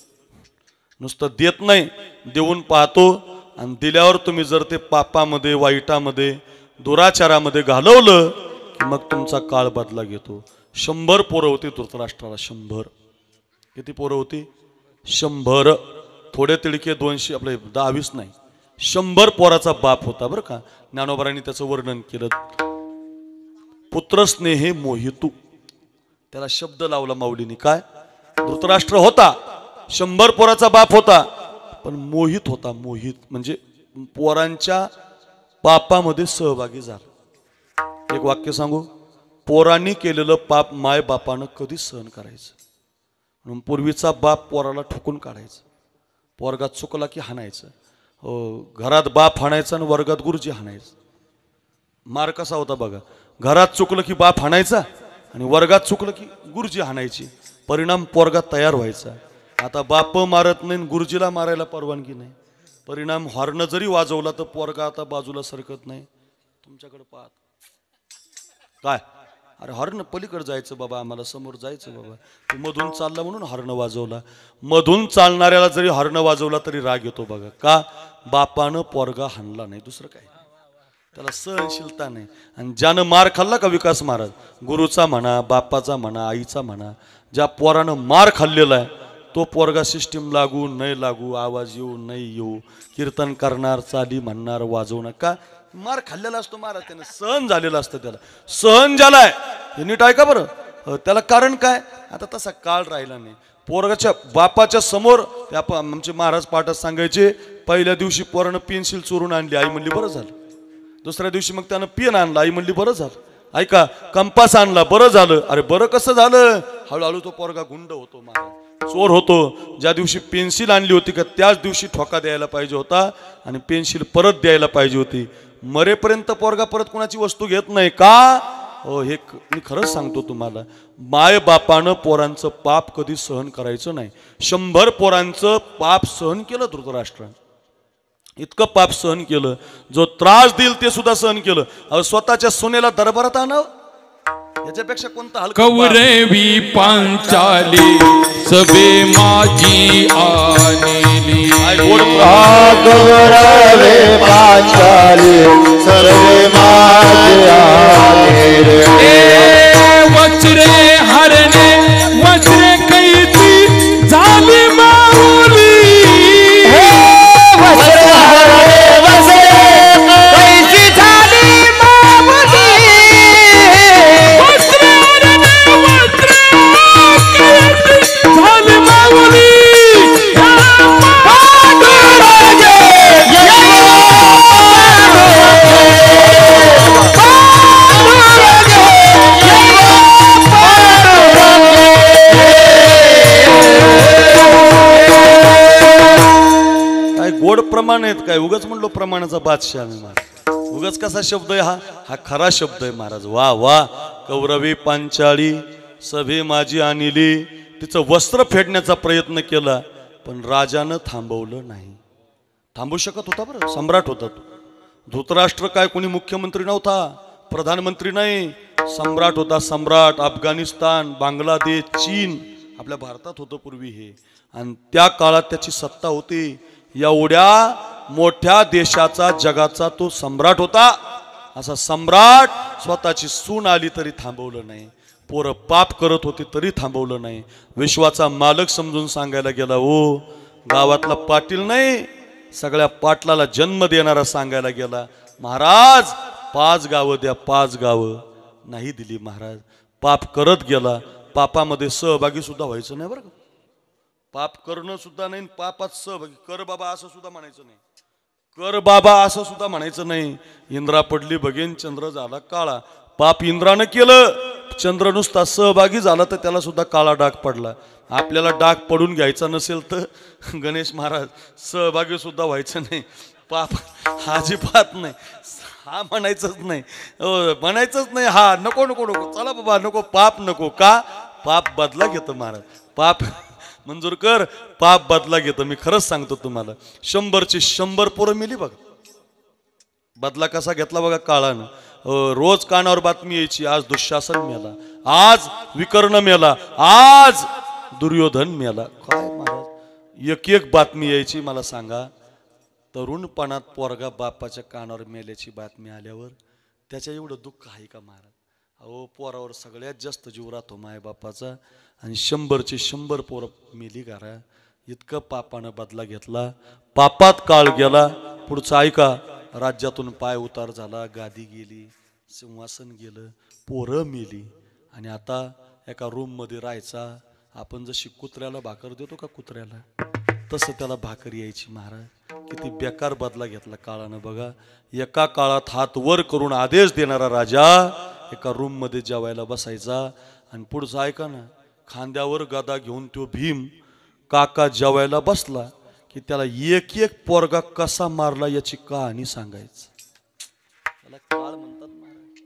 नुसतं देत नाही, देऊन पाहतो, आणि दिल्यावर तुम्ही जर ते पापामध्ये, वाईटामध्ये, दुराचारामध्ये घालवलं की मग तुमचा काळ बदला घेतो। 100 पोरं होती धृतराष्ट्राला, 100। किती पोरं होती, 100। थोडे तिडके 200, आपले 10-20 नाही, 100 पोराचा बाप होता बरं का। ज्ञानोबारांनी त्याचं वर्णन केलं, पुत्र स्नेहे मोहितू, त्याला शब्द लावला माऊलीने, काय, धृतराष्ट्र होता, 100 पोराचा बाप होता, पण मोहित होता। मोहित म्हणजे पोरांच्या पापामध्ये सहभागी झाला। एक वाक्य सांगू, पोरांनी केलेलं पाप माय बापानं कधी सहन करायचं, म्हणून पूर्वीचा बाप पोराला ठोकून काढायचं, पोरगात चुकला की हाणायचं। हो, घरात बाप हाणायचा आणि वर्गात गुरुजी हाणायचं। मार कसा होता बघा, घरात चुकलं की बाप हाणायचा आणि वर्गात चुकलं की गुरुजी हाणायची, परिणाम पोरगा तयार व्हायचा। आता बाप मारत नाही, गुरुजीला मारायला परवानगी नाही, परिणाम हॉर्न जरी वाजवला तर पोरगा आता बाजूला सरकत नाही, तुमच्याकडे पाहत काय अरे हॉर्न पलीकडे जायचं बाबा, आम्हाला समोर जायचं बाबा. तू मधून चालला म्हणून हॉर्न वाजवला. मधून चालणाऱ्याला जरी हॉर्न वाजवला तरी राग येतो बघा. का? बापानं पोरगा हाणला नाही, दुसरं काय, त्याला सहनशीलता नाही. आणि ज्यानं मार खाल्ला का विकास महाराज, गुरुचा म्हणा, बापाचा म्हणा, आईचा म्हणा, ज्या पोरानं मार खाल्लेला आहे तो पोरगा सिस्टीम लागू नाही लागू, आवाज येऊ नाही येऊ, कीर्तन करणार, चाली म्हणणार, वाजवणार, का मार खाल्लेला असतो महाराज, त्यानं सहन झालेलं असतं. त्याला सहन झालाय हे नीट ऐका बरं. त्याला कारण काय? आता तसा काळ राहिला नाही. पोरगाच्या बापाच्या समोर आमचे महाराज पाठात सांगायचे, पहिल्या दिवशी पोरानं पेन्सिल चोरून आणली, आई म्हणली बरं झालं. दुसऱ्या दिवशी मग त्यानं पेन आणला, आई म्हणली बरं झालं. ऐका, कंपास आणला, बरं झालं. अरे बरं कसं झालं? हळूहळू तो पोरगा गुंड होतो महाराज, चोर होतो. ज्या दिवशी पेन्सिल आणली होती का त्याच दिवशी ठोका द्यायला पाहिजे होता आणि पेन्सिल परत द्यायला पाहिजे होती. मरेपर्यंत पोरगा परत कोणाची वस्तू घेत नाही का? हो, हे मी खरंच सांगतो तुम्हाला, माय बापानं पोरांचं पाप कधी सहन करायचं नाही. 100 पोरांचं पाप सहन केलं धृतराष्ट्रानं, इतकं पाप सहन केलं, जो त्रास देईल ते सुद्धा सहन केलं. स्वतःच्या सुनेला दरबारात आणावं याच्यापेक्षा कोणता हलका?
कौरवी पांचाली सबे माझी आनेली,
कौरवे पांचाली सर्वे माझी आनेली.
वज्रे हरणे वज्रे कैची झाली माऊली,
गोड प्रमाण आहेत काय? उगाच म्हणलो प्रमाणाचा बादशाह मी महाराज. उगाच कसा शब्द आहे हा? हा खरा शब्द आहे महाराज. वा वा. कौरवी पांचाळी सभे माझी आणली. तिचं वस्त्र फेडण्याचा प्रयत्न केला पण राजानं थांबवलं नाही. थांबू शकत होता बरं, सम्राट होता तो. धृतराष्ट्र काय कोणी मुख्यमंत्री नव्हता, प्रधानमंत्री नाही, सम्राट होता. सम्राट. अफगाणिस्तान, बांगलादेश, चीन, आपल्या भारतात होतं पूर्वी हे. आणि त्या काळात त्याची सत्ता होती. एवढ्या मोठ्या देशाचा, जगाचा तो सम्राट होता. असा सम्राट स्वतःची सून आली तरी थांबवलं नाही. पोरं पाप करत होती तरी थांबवलं नाही. विश्वाचा मालक समजून सांगायला गेला, ओ गावातला पाटील नाही, सगळ्या पाटलाला जन्म देणारा सांगायला गेला. महाराज 5 गावं द्या, 5 गावं नाही दिली महाराज. पाप करत गेला. पापामध्ये सहभागी सुद्धा व्हायचं नाही बरं का. पाप करणं सुद्धा नाही, पापात सहभागी. कर बाबा असं सुद्धा म्हणायचं नाही. कर बाबा असं सुद्धा म्हणायचं नाही. इंद्रा पडली बघेन चंद्र झाला काळा. पाप इंद्रानं केलं, चंद्र नुसता सहभागी झाला तर त्याला सुद्धा काळा डाग पडला. आपल्याला डाग पडून घ्यायचा नसेल तर गणेश महाराज सहभागी सुद्धा व्हायचं नाही. पाप अजिबात नाही, हा म्हणायचंच नाही, म्हणायचंच नाही. हा नको नको नको, चला बाबा नको, पाप नको. का? पाप बदला घेतं महाराज. पाप मंजूर कर, पाप बदला घेतं. मी खरंच सांगतो तुम्हाला, 100ची 100 पोरं मिली बघा. बदला कसा घेतला बघा काळानं. रोज कानावर बातमी यायची, आज दुःशासन मेला, आज विकर्ण मेला, आज दुर्योधन मेला. काय महाराज, एक एक बातमी यायची. मला सांगा, तरुणपणात पोरगा बापाच्या कानावर मेल्याची बातमी आल्यावर त्याच्या एवढं दुःख आहे का महाराज? अहो, पोरावर सगळ्यात जास्त जीव राहतो माय बापाचा. आणि 100ची 100 पोरं मेली घरा. इतकं पापानं बदला घेतला. पापात काळ गेला. पुढचं ऐका, राज्यातून पाय उतार झाला, गादी गेली, सिंहासन गेलं, पोरं मेली. आणि आता एका रूममध्ये राहायचा. आपण जशी कुत्र्याला भाकर देतो का कुत्र्याला, तसं त्याला भाकर यायची महाराज. किती बेकार बदला घेतला काळानं बघा. एका काळात हात वर करून आदेश देणारा राजा एका रूममध्ये जेवायला बसायचा. आणि पुढचं ऐका ना, खांद्यावर गदा घेऊन तो भीम काका जेवायला बसला की त्याला एक एक पोरगा कसा मारला याची कहाणी सांगायचं. त्याला काळ म्हणतात महाराज.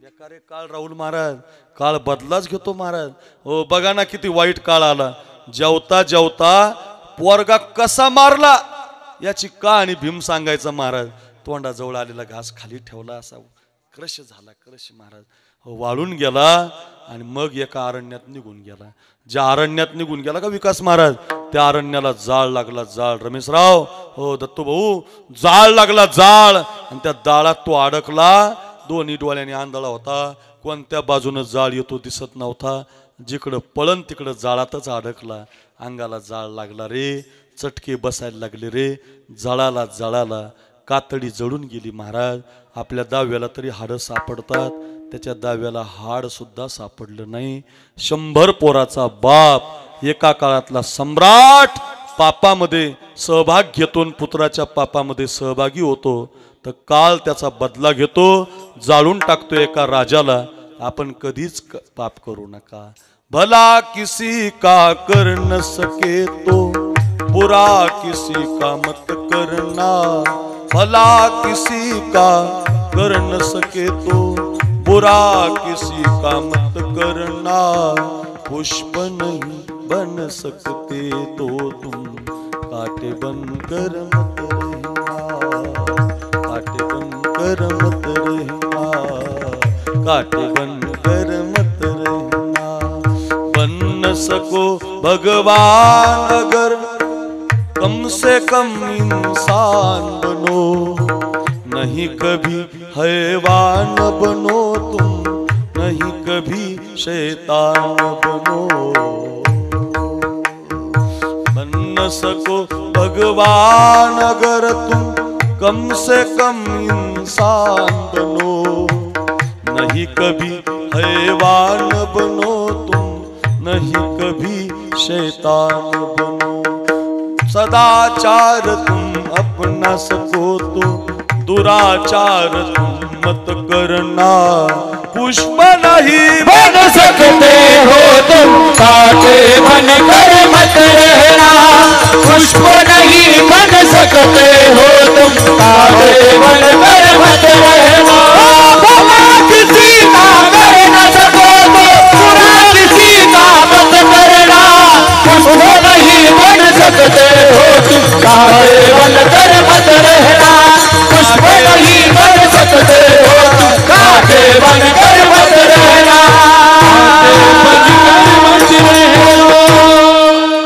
बेकारे काळ राहुल महाराज. काळ बदलाच घेतो महाराज. हो बघा ना, किती वाईट काळ आला. जेवता जेवता पोरगा कसा मारला याची कहाणी भीम सांगायचा महाराज. तोंडाजवळ आलेला घास खाली ठेवला, असा क्रश झाला, क्रश महाराज. वाळून गेला आणि मग एका अरण्यात निघून गेला. ज्या अरण्यात निघून गेला का विकास महाराज, त्या अरण्याला जाळ लागला. जाळ रमेशराव, हो दत्तू भाऊ, जाळ लागला जाळ. आणि त्या जाळात तो अडकला. दोन्ही डोळ्याने आंधळा होता. कोणत्या बाजूने जाळ येतो दिसत नव्हता. जिकडं पळन तिकडं जाळातच अडकला. अंगाला जाळ लागला रे, चटके बसायला लागले रे. जळाला कातडी जळून गेली. महाराज, आपल्या दाव्याला तरी हाडं सापडतात, त्याच्या दाव्याला हाड सुद्धा सापडलं नाही. 100 पोराचा बाप, एका काळातला सम्राट, पापामध्ये सहभाग घेतो, पुत्राच्या पापामध्ये सहभागी होतो, तर काल त्याचा बदला घेतो, जाळून टाकतो एका राजाला. आपण कधीच पाप करू नका. भला किसी का कर न सके तो बुरा किसी का मत करना. भला किसी का कर न सके तो बुरा किसी का मत करना. पुष्प नहीं बन सकते तो तुम कांटे बनकर मत रहना. कांटे बनकर मत रहना. कांटे बनकर मत रहना. बन न सको भगवान अगर कम से कम इंसान बनो. नहीं कभी हैवान बनो तुम, नहीं कभी शैतान बनो. बन न सको भगवान अगर तुम कम से कम इंसान बनो. नहीं कभी हैवान बनो तुम, नहीं कभी शैतान बनो. सदाचार तुम अपना सको तो दुराचार तुम मत करना. पुष्प नहीं
बन सकते हो तुम, कांटे बनकर मत रहना. पुष्प नहीं बन सकते हो तुम, कांटे बनकर मत रहना. भला किसी का कर न सको तो बुरा किसी का मत करना. पुष्प नहीं बन सकते हो तुम, कांटे बनकर मत रहना. पुष्प नहीं बन सकते हो तुम, कांटे बनकर मत रहना.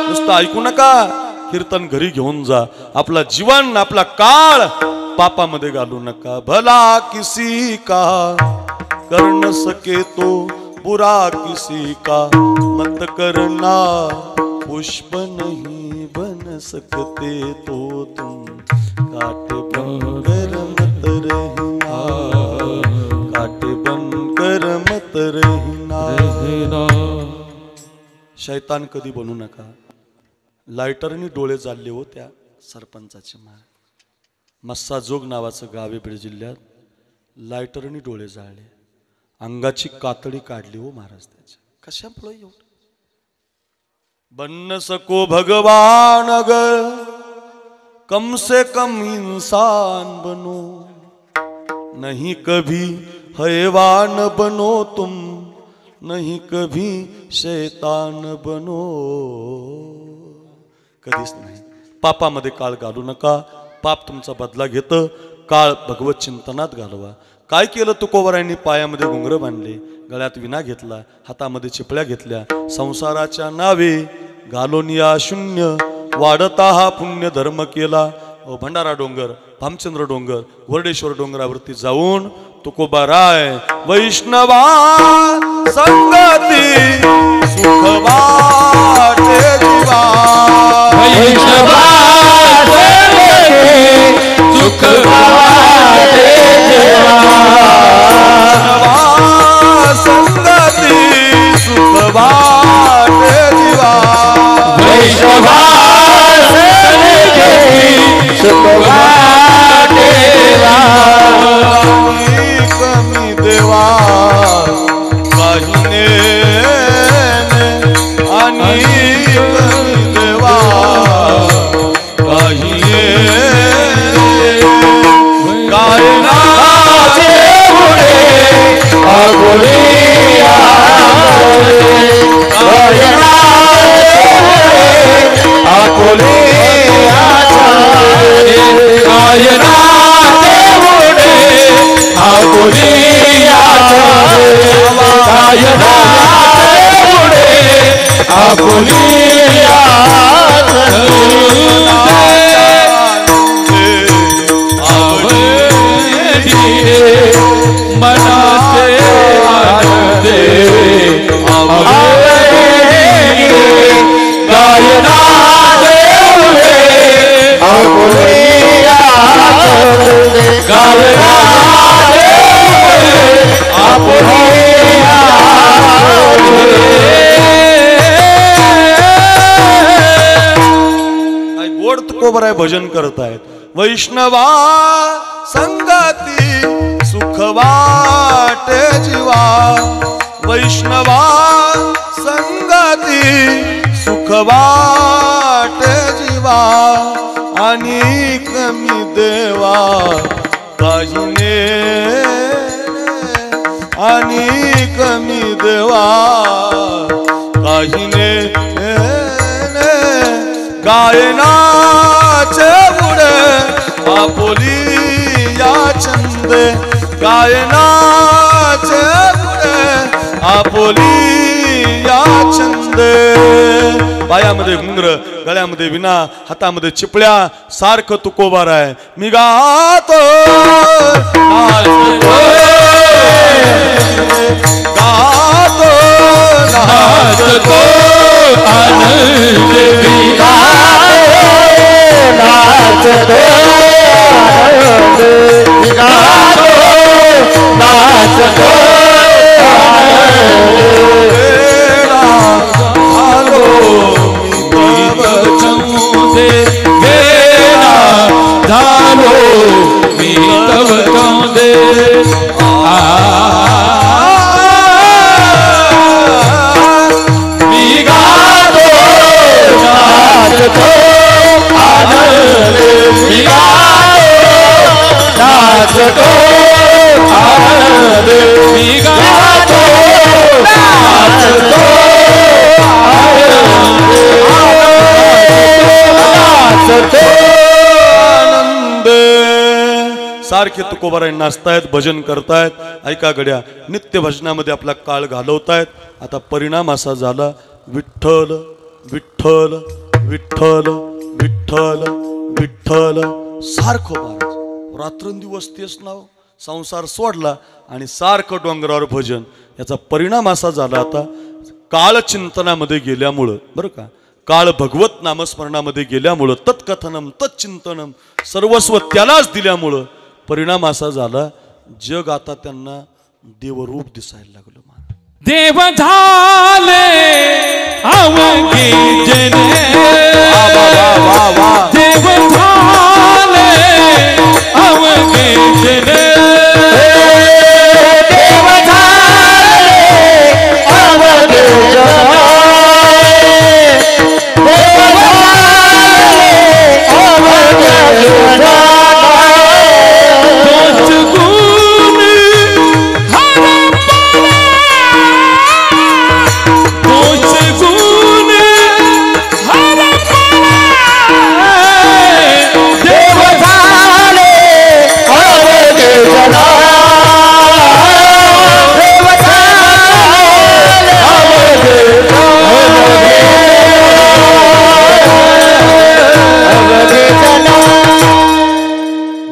नुसतं ऐकू नका, कीर्तन घरी घेऊन जा. आपला जीवन, आपला काळ पापामध्ये घालू नका. भला किसी का कर न सके तो बुरा किसी का मत करना. पुष्प नहीं बन सकते तो तुम कांटे बनकर मत रहना. कांटे बनकर मत रहना. शैतान कधी बनू नका. लायटरनी डोळे जाळले हो त्या सरपंचाचे. मस्साजोग नावाचं गाव आहे बीड जिल्ह्यात. लायटरनी डोळे जाळले, अंगाची कातडी काढली हो महाराज त्याच्या. कशामुळे एवढं? बन सको भगवान अगर कम से कम इंसान बनो. नहीं कभी हैवान बनो तुम, नहीं कभी शैतान बनो. कधीच नाही. पापामध्ये काळ घालू नका. पाप तुमचा बदला घेतं. काळ भगवत चिंतनात घालवा. काय केलं तुकोबरायांनी? पायामध्ये घुंगरं बांधले, गळ्यात विना घेतला, हातामध्ये चिपळ्या घेतल्या. संसाराच्या नावे घालून या शून्य वाढता हा पुण्य धर्म केला. भंडारा डोंगर, भामचंद्र डोंगर, घोरडेश्वर डोंगरावरती जाऊन तुकोबाराय वैष्णवा संगती सुख वाटे जीवा.
वैष्णवा सुख वाटे जीवा.
संगती सुख वाटे जीवा.
वैष्णवा सुख वाटे जीवा.
कमी देवा काही आणि कमी देवा काही काय
नाचे उडे आगोळी आगोळी आगोळी आपुलिया
मनाचे आनंदे
गायना देवे आपुलिया गायना देवे आपुलिया
गोड तुकोबर आहे भजन करतायत वैष्णवा संगती सुख वाटे जीवा वैष्णवा संगती सुख वाटे जीवा आणि कमी देवा काहीने आणि कमी देवा काहीने गायनाचे बुडे आपुली या छंदे गायनाचे बुडे आपुली या छंदे पायामध्ये घुंगर गळ्यामध्ये विना हातामध्ये चिपळ्या सारखं तुकोबार आहे मी गातो नाचतो गातो नाचतो
आनंद नाचतो नाचतो
झालो मी तव कांदे
मी गातो नाचतो आनंद मी गातो नाचतो आनंद
मी गातो
नाचतो नाचतो
आनंद सारखे तुकोबाराय नाचतायत भजन करतायत ऐका गड्या नित्य भजनामध्ये आपला काळ घालवतायत आता परिणाम असा झाला विठ्ठल विठ्ठल विठ्ठल विठ्ठल विठ्ठल सारखं महाराज रात्रंदिवस तेच नाव संसार सोडला आणि सारखं डोंगरावर भजन याचा परिणाम असा झाला आता काळ चिंतनामध्ये गेल्यामुळं बरं का काळ भगवत नामस्मरणामध्ये गेल्यामुळं तत्कथनम तत्चिंतनम सर्वस्व त्यालाच दिल्यामुळं परिणाम असा झाला जग आता त्यांना देवरूप दिसायला लागलं
देव झाले अवघे जने देव झाले अवघे जने
देव झाले अवघे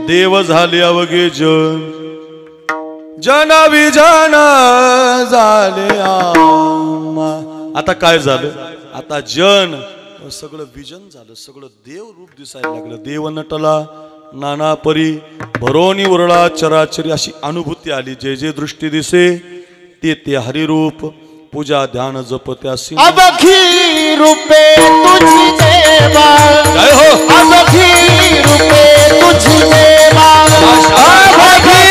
देव झाले अवघे जन जन विजन झाले आम्हा. आता काय झालं आता जन सगळं विजन झालं सगळं देव रूप दिसायला लागलं देव नटला नाना परी भरोनी उरळा चराचरी अशी अनुभूती आली जे जे दृष्टी दिसे ते ते हरिरूप पूजा ध्यान जप त्यासी
अवघी रूपे तुझी देवा
काय हो
अवघी रूपे तुझी देवा अवघी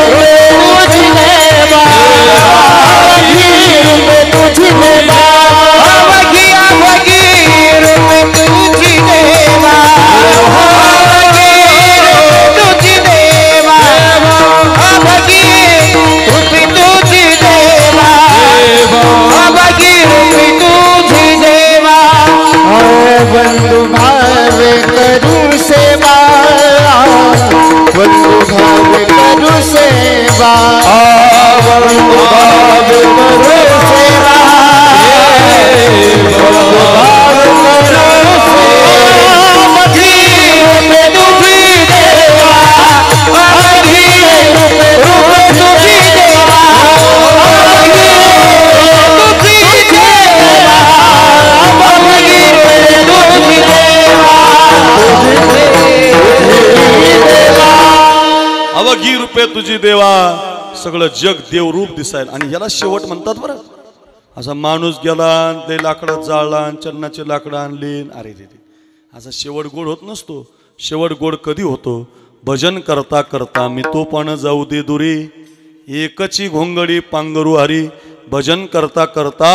रूपे तुझी देवा अवघी रूपे तुझी देवा अवघी अवघी रूपे तुझी देवा अवघी तुझी देवा अवघी रूपे तुझी देवा अवघी रूपे तुझी देवा बंधु भावे करू से
अवघी रूपे तुझी देवा, सगळं जग देवरूप दिसायल. आणि याला शेवट म्हणतात बरं. असा माणूस गेला, ते लाकडं जाळला, चन्नाचे लाकडं आणली, अरे रे असा शेवट गोड होत नसतो. शेवट गोड कधी होतो? भजन करता करता मी तो पण जाऊ दे दुरी, एकची घोंगडी पांघरू हरी. भजन करता करता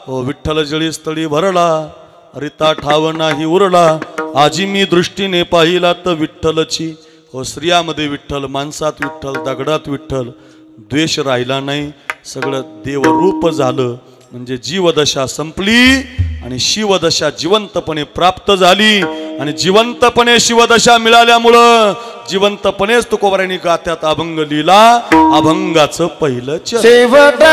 विठ्ठल जळी स्थळी भरला, हरिता ठाव नाही उरला. आजी मी दृष्टीने पाहिला तर विठ्ठलची, स्त्रियामध्ये विठ्ठल, माणसात विठ्ठल, दगडात विठ्ठल. द्वेष राहिला नाही, सगळं देवरूप झालं. म्हणजे जीवदशा संपली आणि शिवदशा जिवंतपणे प्राप्त झाली. आणि जिवंतपणे शिवदशा मिळाल्यामुळं जिवंतपणेच तुकोबारायांनी गात्यात अभंग लिहिला. अभंगाचं पहिलं चरण.
शेवट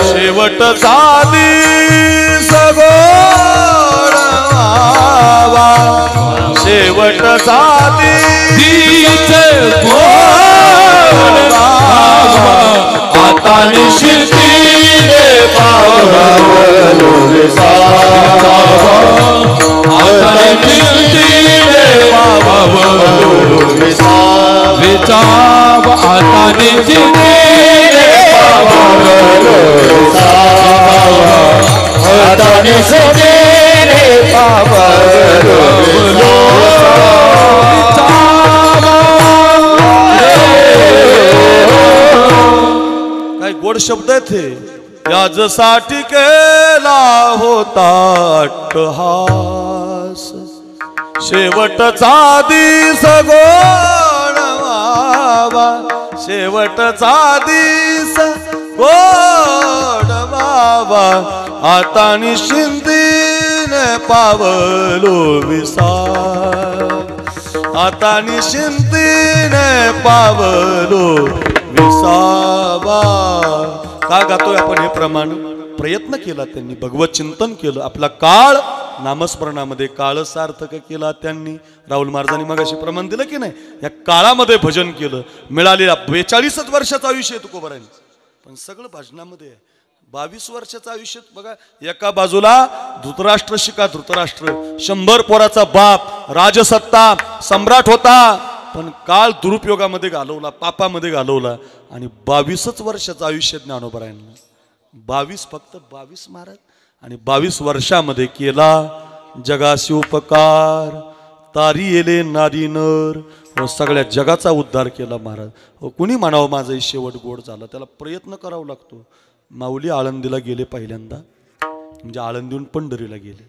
शेवट झाली सगोड व्हावा, शेवट झाली
आता निश्चितीने पावलो विसावा, आता निश्चितीने पावलो विसावा, आता निश्चितीने पावलो विसावा, आता निश्चितीने पावलो
काय गोड शब्द आहेत हे. याजसाठी केला होता अट्टहास, शेवटचा दिस गोड व्हावा, शेवटचा दिस गोड व्हावा. आता निश्चिंतीने पावलो विसावा, आता निश्चिंतीने पावलो विसावा. का गातोय आपण हे प्रमाण? प्रयत्न केला त्यांनी, भगवत चिंतन केलं, आपला काळ नामस्मरणामध्ये काळ सार्थक केला त्यांनी. राहुल महाराजांनी मगाशी प्रमाण दिलं की नाही, या काळामध्ये भजन केलं. मिळालेला 42 वर्षाचं आयुष्य आहे तुकोबारायांनी, पण सगळं भजनामध्ये आहे. 22 वर्षाचं आयुष्य बघा. एका बाजूला धृतराष्ट्र शिका धृतराष्ट्र, 100 पोराचा बाप, राजसत्ता, सम्राट होता, पण काळ दुरुपयोगामध्ये घालवला, पापामध्ये घालवला. आणि 22 वर्षाचं आयुष्य ज्ञानोबारायांना, 22 फक्त 22 महाराज. आणि 22 वर्षामध्ये केला जगाशी उपकार, तारी येले नारी नर, व सगळ्या जगाचा उद्धार केला महाराज. कुणी म्हणावं माझा शेवट गोड झाला, त्याला प्रयत्न करावा लागतो. माऊली आळंदीला गेले पहिल्यांदा, म्हणजे आळंदीहून पंढरीला गेले.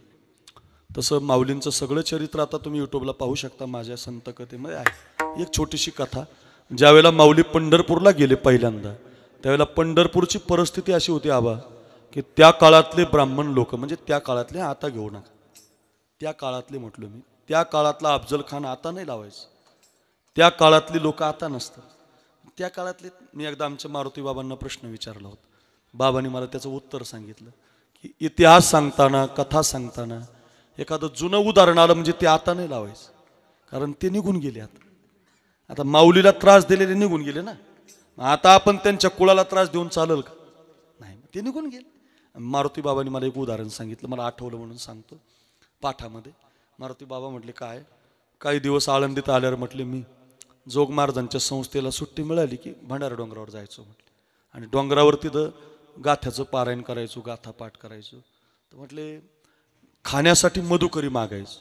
तसं माऊलींचं सगळं चरित्र आता तुम्ही यूट्यूबला पाहू शकता, माझ्या संत कथेमध्ये आहे. एक छोटीशी कथा. ज्यावेळेला माऊली पंढरपूरला गेले पहिल्यांदा, त्यावेळेला पंढरपूरची परिस्थिती अशी होती आबा, की त्या काळातले ब्राह्मण लोक, म्हणजे त्या काळातले, आता घेऊ नका, त्या काळातले म्हटलं मी, त्या काळातला अफजल खान आता नाही लावायचं, त्या काळातली लोक आता नसतात. त्या काळातले, मी एकदा आमच्या मारुती बाबांना प्रश्न विचारला होता, बाबांनी मला त्याचं उत्तर सांगितलं की इतिहास सांगताना, कथा सांगताना एखादं जुनं उदाहरण आलं म्हणजे ते आता नाही लावायचं, कारण ते निघून गेले. आता माऊलीला त्रास दिलेले निघून गेले ना, आता आपण त्यांच्या कुळाला त्रास देऊन चालेल का? नाही, ते निघून गेले. मारुती बाबांनी मला एक उदाहरण सांगितलं, मला आठवलं म्हणून सांगतो. पाठामध्ये मारुती बाबा म्हटले, काय काही दिवस आळंदीत आल्यावर म्हटले मी जोग महाराजांच्या संस्थेला सुट्टी मिळाली की भंडारा डोंगरावर जायचो म्हटले, आणि डोंगरावर तिथं गाथ्याचं पारायण करायचो, गाथा पाठ करायचो. तर म्हटले खाण्यासाठी मधुकरी मागायचो,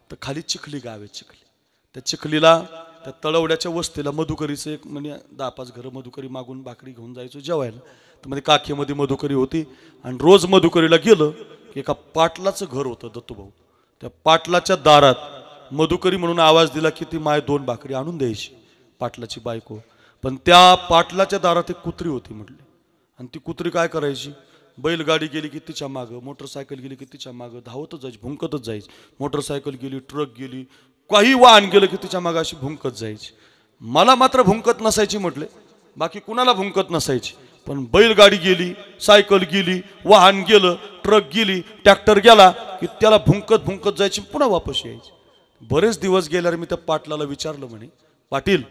तर खाली चिखली गाव आहे, चिखली, त्या चिखलीला त्या तळवड्याच्या वस्तीला मधुकरीचं एक म्हणजे 10-5 घरं मधुकरी मागून भाकरी घेऊन जायचो जेवायला. तर मध्ये काखेमध्ये मधुकरी होती, आणि रोज मधुकरीला गेलं की एका पाटलाचं घर होतं दत्तूभाऊ, त्या पाटलाच्या दारात मधुकरी म्हणून आवाज दिला की ती माय 2 भाकरी आणून द्यायची. पाटलाची बायको. पण त्या पाटलाच्या दारात एक कुत्री होती म्हटले. आणि ती कुत्री काय करायची, बैलगाडी गेली की तिच्या मागं, मोटरसायकल गेली की तिच्या मागं धावतच जायची, भुंकतच जायची. मोटरसायकल गेली, ट्रक गेली, काही वाहन गेलं की तिच्या मागं अशी भुंकत जायची. मला मात्र भुंकत नसायची म्हटले, बाकी कुणाला भुंकत नसायची. पण बैलगाडी गेली, सायकल गेली, वाहन गेलं, ट्रक गेली, ट्रॅक्टर गेला की त्याला भुंकत भुंकत जायची, पुन्हा वापस यायची. बरेच दिवस गेल्यावर मी त्या पाटलाला विचारलं, म्हणे पाटील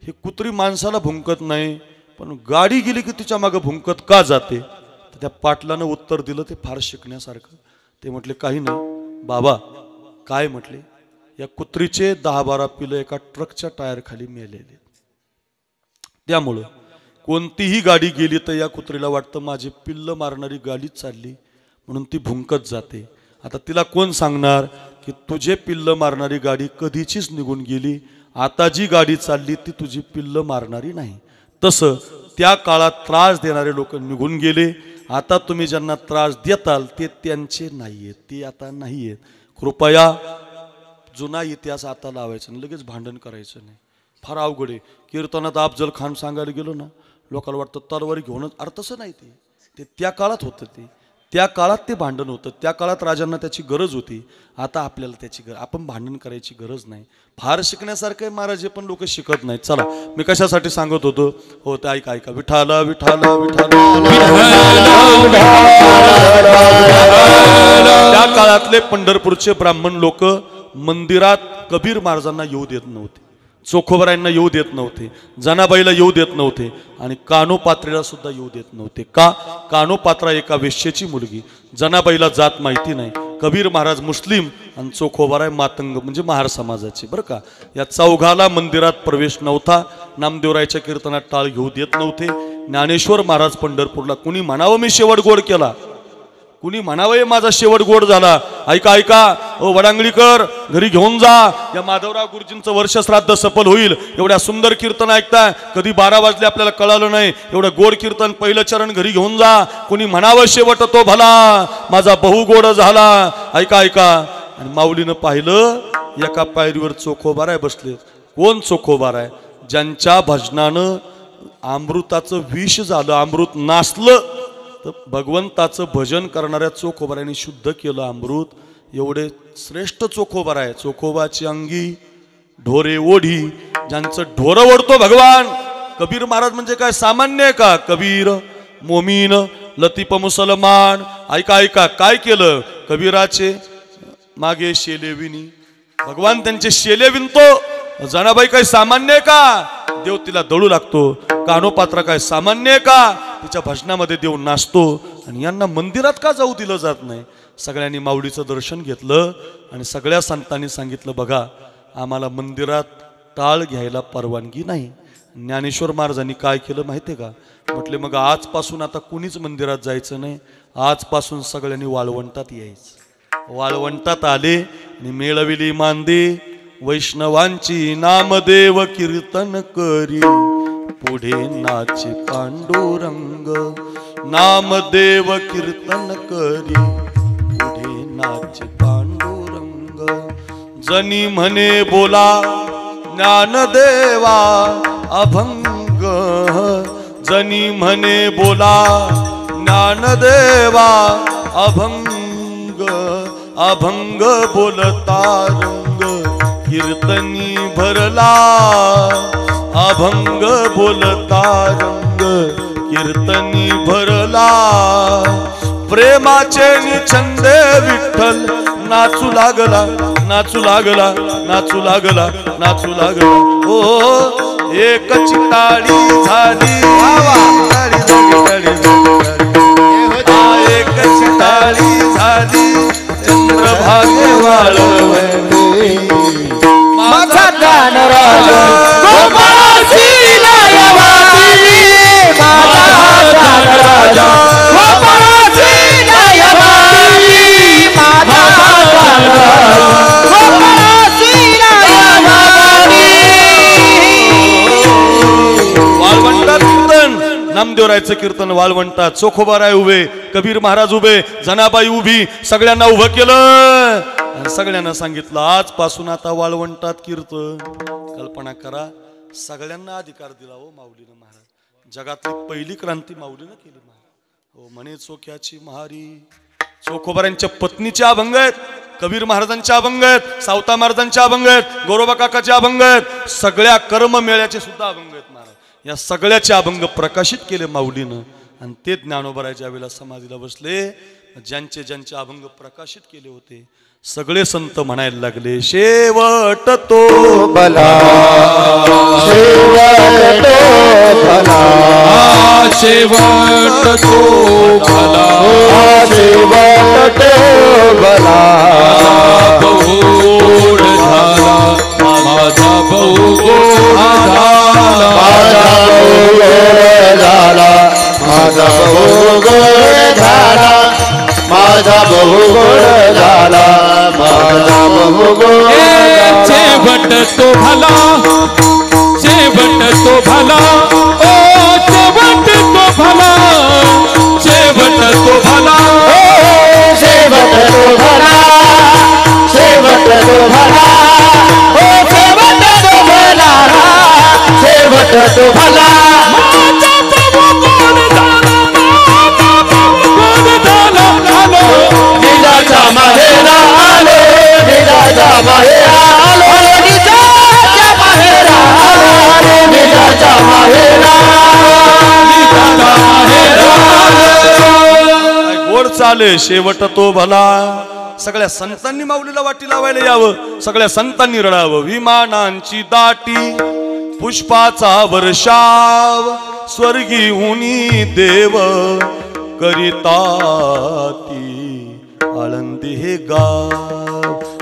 ही कुत्री माणसाला भुंकत नाही पण गाडी गेली की तिच्या मागं भुंकत का जाते? तर त्या पाटलानं उत्तर दिलं ते फार शिकण्यासारखं. ते म्हटले काही नाही बाबा, काय म्हटले, या कुत्रीचे 10-12 पिलं एका ट्रकच्या टायर खाली मेलेले. त्यामुळं कोणतीही गाडी गेली तर या कुत्रीला वाटतं माझी पिल्लं मारणारी गाडी चालली म्हणून ती भुंकत जाते. आता तिला कोण सांगणार की तुझे पिल्लं मारणारी गाडी कधीचीच निघून गेली, आता जी गाडी चालली ती तुझी पिल्लं मारणारी नाही. तसं त्या काळात त्रास देणारे लोक निघून गेले, आता तुम्ही ज्यांना त्रास देताल ते त्यांचे नाही आहेत, ते आता नाही आहेत. कृपया जुना इतिहास आता लावायचा नाही, लगेच भांडण करायचं नाही, फार अवघड आहे. कीर्तनात अफजल खान सांगायला गेलो ना, लोकांना वाटतं तलवारी घेऊनच, अरे तसं नाही, ते त्या काळात होतं, ते त्या काळात ते भांडण होतं, त्या काळात राजांना त्याची गरज होती. आता आपल्याला त्याची गरज, आपण भांडण करायची गरज नाही. फार शिकण्यासारखं आहे महाराज, पण लोक शिकत नाहीत. चला मी कशासाठी सांगत होतो, हो ते ऐका ऐका, विठाला विठाला विठाला. त्या काळातले पंढरपूरचे ब्राह्मण लोक मंदिरात कबीर महाराजांना येऊ देत नव्हते, चोखोबरायांना येऊ देत नव्हते, जनाबाईला येऊ देत नव्हते आणि कानोपात्रेला सुद्धा येऊ देत नव्हते. का? कानोपात्रा एका वेश्येची मुलगी, जनाबाईला जात माहिती नाही. कबीर महाराज मुस्लिम आणि चोखोबराय मातंग म्हणजे महार समाजाचे, बरं का. या चौघाला मंदिरात प्रवेश नव्हता. नामदेवरायच्या कीर्तनात टाळ घेऊ देत नव्हते. ज्ञानेश्वर महाराज पंढरपूरला, कुणी म्हणावं मी शेवट गोड केला, कुणी म्हणावं माझा शेवट गोड झाला, ऐका ऐका ओ वडांगळीकर घरी घेऊन जा, या माधवराव गुरुजींचं वर्षश्राद्ध सफल होईल. एवढ्या सुंदर कीर्तन ऐकताय, कधी 12 वाजले आपल्याला कळालं नाही, एवढं गोड कीर्तन पहिलं चरण घरी घेऊन जा. कुणी म्हणावं शेवट तो भला माझा बहु गोड झाला, ऐका ऐका. आणि माऊलीनं पाहिलं एका पायरीवर चोखोबाराय बसले. कोण चोखोबाराय? ज्यांच्या भजनानं अमृताचं विष झालं, अमृत नासलं, तर भगवंताचं भजन करणाऱ्या चोखोबारायांनी शुद्ध केलं अमृत. एवढे श्रेष्ठ चोखोबार आहे. चोखोबाची अंगी ढोरे ओढी, ज्यांचं ढोरं ओढतो भगवान. कबीर महाराज म्हणजे काय सामान्य आहे का? कबीर मोमीन लतीफ मुसलमान. ऐका ऐका, काय केलं कबीराचे मागे शेले विनी, भगवान त्यांचे शेले विणतो. जनाबाई काय सामान्य आहे का? देव तिला दळू लागतो. कानोपात्रा काय सामान्य आहे का? तिच्या भजनामध्ये देव नाचतो. आणि यांना मंदिरात का जाऊ दिलं जात नाही? सगळ्यांनी माऊलीचं दर्शन घेतलं आणि सगळ्या संतांनी सांगितलं बघा आम्हाला मंदिरात टाळ घ्यायला परवानगी नाही. ज्ञानेश्वर महाराजांनी काय केलं माहितीये का? म्हटले मग आजपासून आता कुणीच मंदिरात जायचं नाही, आजपासून सगळ्यांनी वाळवंटात यायचं. वाळवंटात आले आणि मेळविली मांदे, वैष्णवांची नामदेव कीर्तन करी, पुढे नाचे पांडुरंग. नामदेव कीर्तन करी, पुढे नाचे पांडुरंग. जनी म्हणे बोला ज्ञानदेवा अभंग, जनी म्हणे बोला ज्ञानदेवा अभंग. अभंग बोलता रंग कीर्तनी भरला, अभंग बोलता रंग कीर्तनी भरला. प्रेमाचे निछंदे विठ्ठल नाचू लागला, नाचू लागला, नाचू लागला, नाचू लागला. ओ एकच टाळी झाली, एकच टाळी झाली, चंद्रभागे वाळवंटी.
माझा कान राजा गोपाळाची नायवाती, माझा कान राजा गोपाळाची नायवाती, माझा कान राजा गोपाळाची नायवाती.
वाळवंटात कीर्तन, नामदेवरायचं कीर्तन वाळवंटात. चोखोबाराय उभे, कबीर महाराज उभे, जनाबाई उभी, सगळ्यांना उभं केलं. सगळ्यांना सांगितलं आजपासून आता वाळवंटात कीर्तन. कल्पना करा सगळ्यांना अधिकार दिला हो माऊलीनं महाराज. जगातली पहिली क्रांती माऊलीनं केली महाराज. हो म्हणे चोख्याची महारी. चोखोबारांच्या पत्नीच्या अभंग आहेत, कबीर महाराजांच्या अभंग आहेत, सावता महाराजांच्या अभंग आहेत, गोरोबा काकाचे अभंग आहेत, सगळ्या कर्म मेळ्याचे सुद्धा अभंग आहेत महाराज. या सगळ्याचे अभंग प्रकाशित केले माऊलीनं आणि ते ज्ञानोबराच्या वेळेला समाधीला बसले. ज्यांचे ज्यांचे अभंग प्रकाशित केले होते सगळे संत म्हणायला लागले शेवट तो
भला शेवट तो भला
शेवट तो भला
शेवट तो भला
बहु झाला माझा बहु झाला
माझा बहु झाला माझा बहु झाला माझा बहु झाला माझा बहु
शेवट तो भला शेवट तो भला ओ शेवट तो भला शेवट तो भला
शेवट तो भला शेवट तो भला ओ शेवट तो भला शेवट तो भला निजाचा माहेरा आलो निजाचा माहेरा आलो निजाचा माहेरा आलो निजाचा माहेरा
गोड चाले शेवट तो भला. सगळ्या संतांनी माऊलीला वाटी लावायला यावं, सगळ्या संतांनी रडावं. विमानांची दाटी पुष्पाचा वर्षाव स्वर्गीहुनी देव करिता ती आळंदी हे गाव.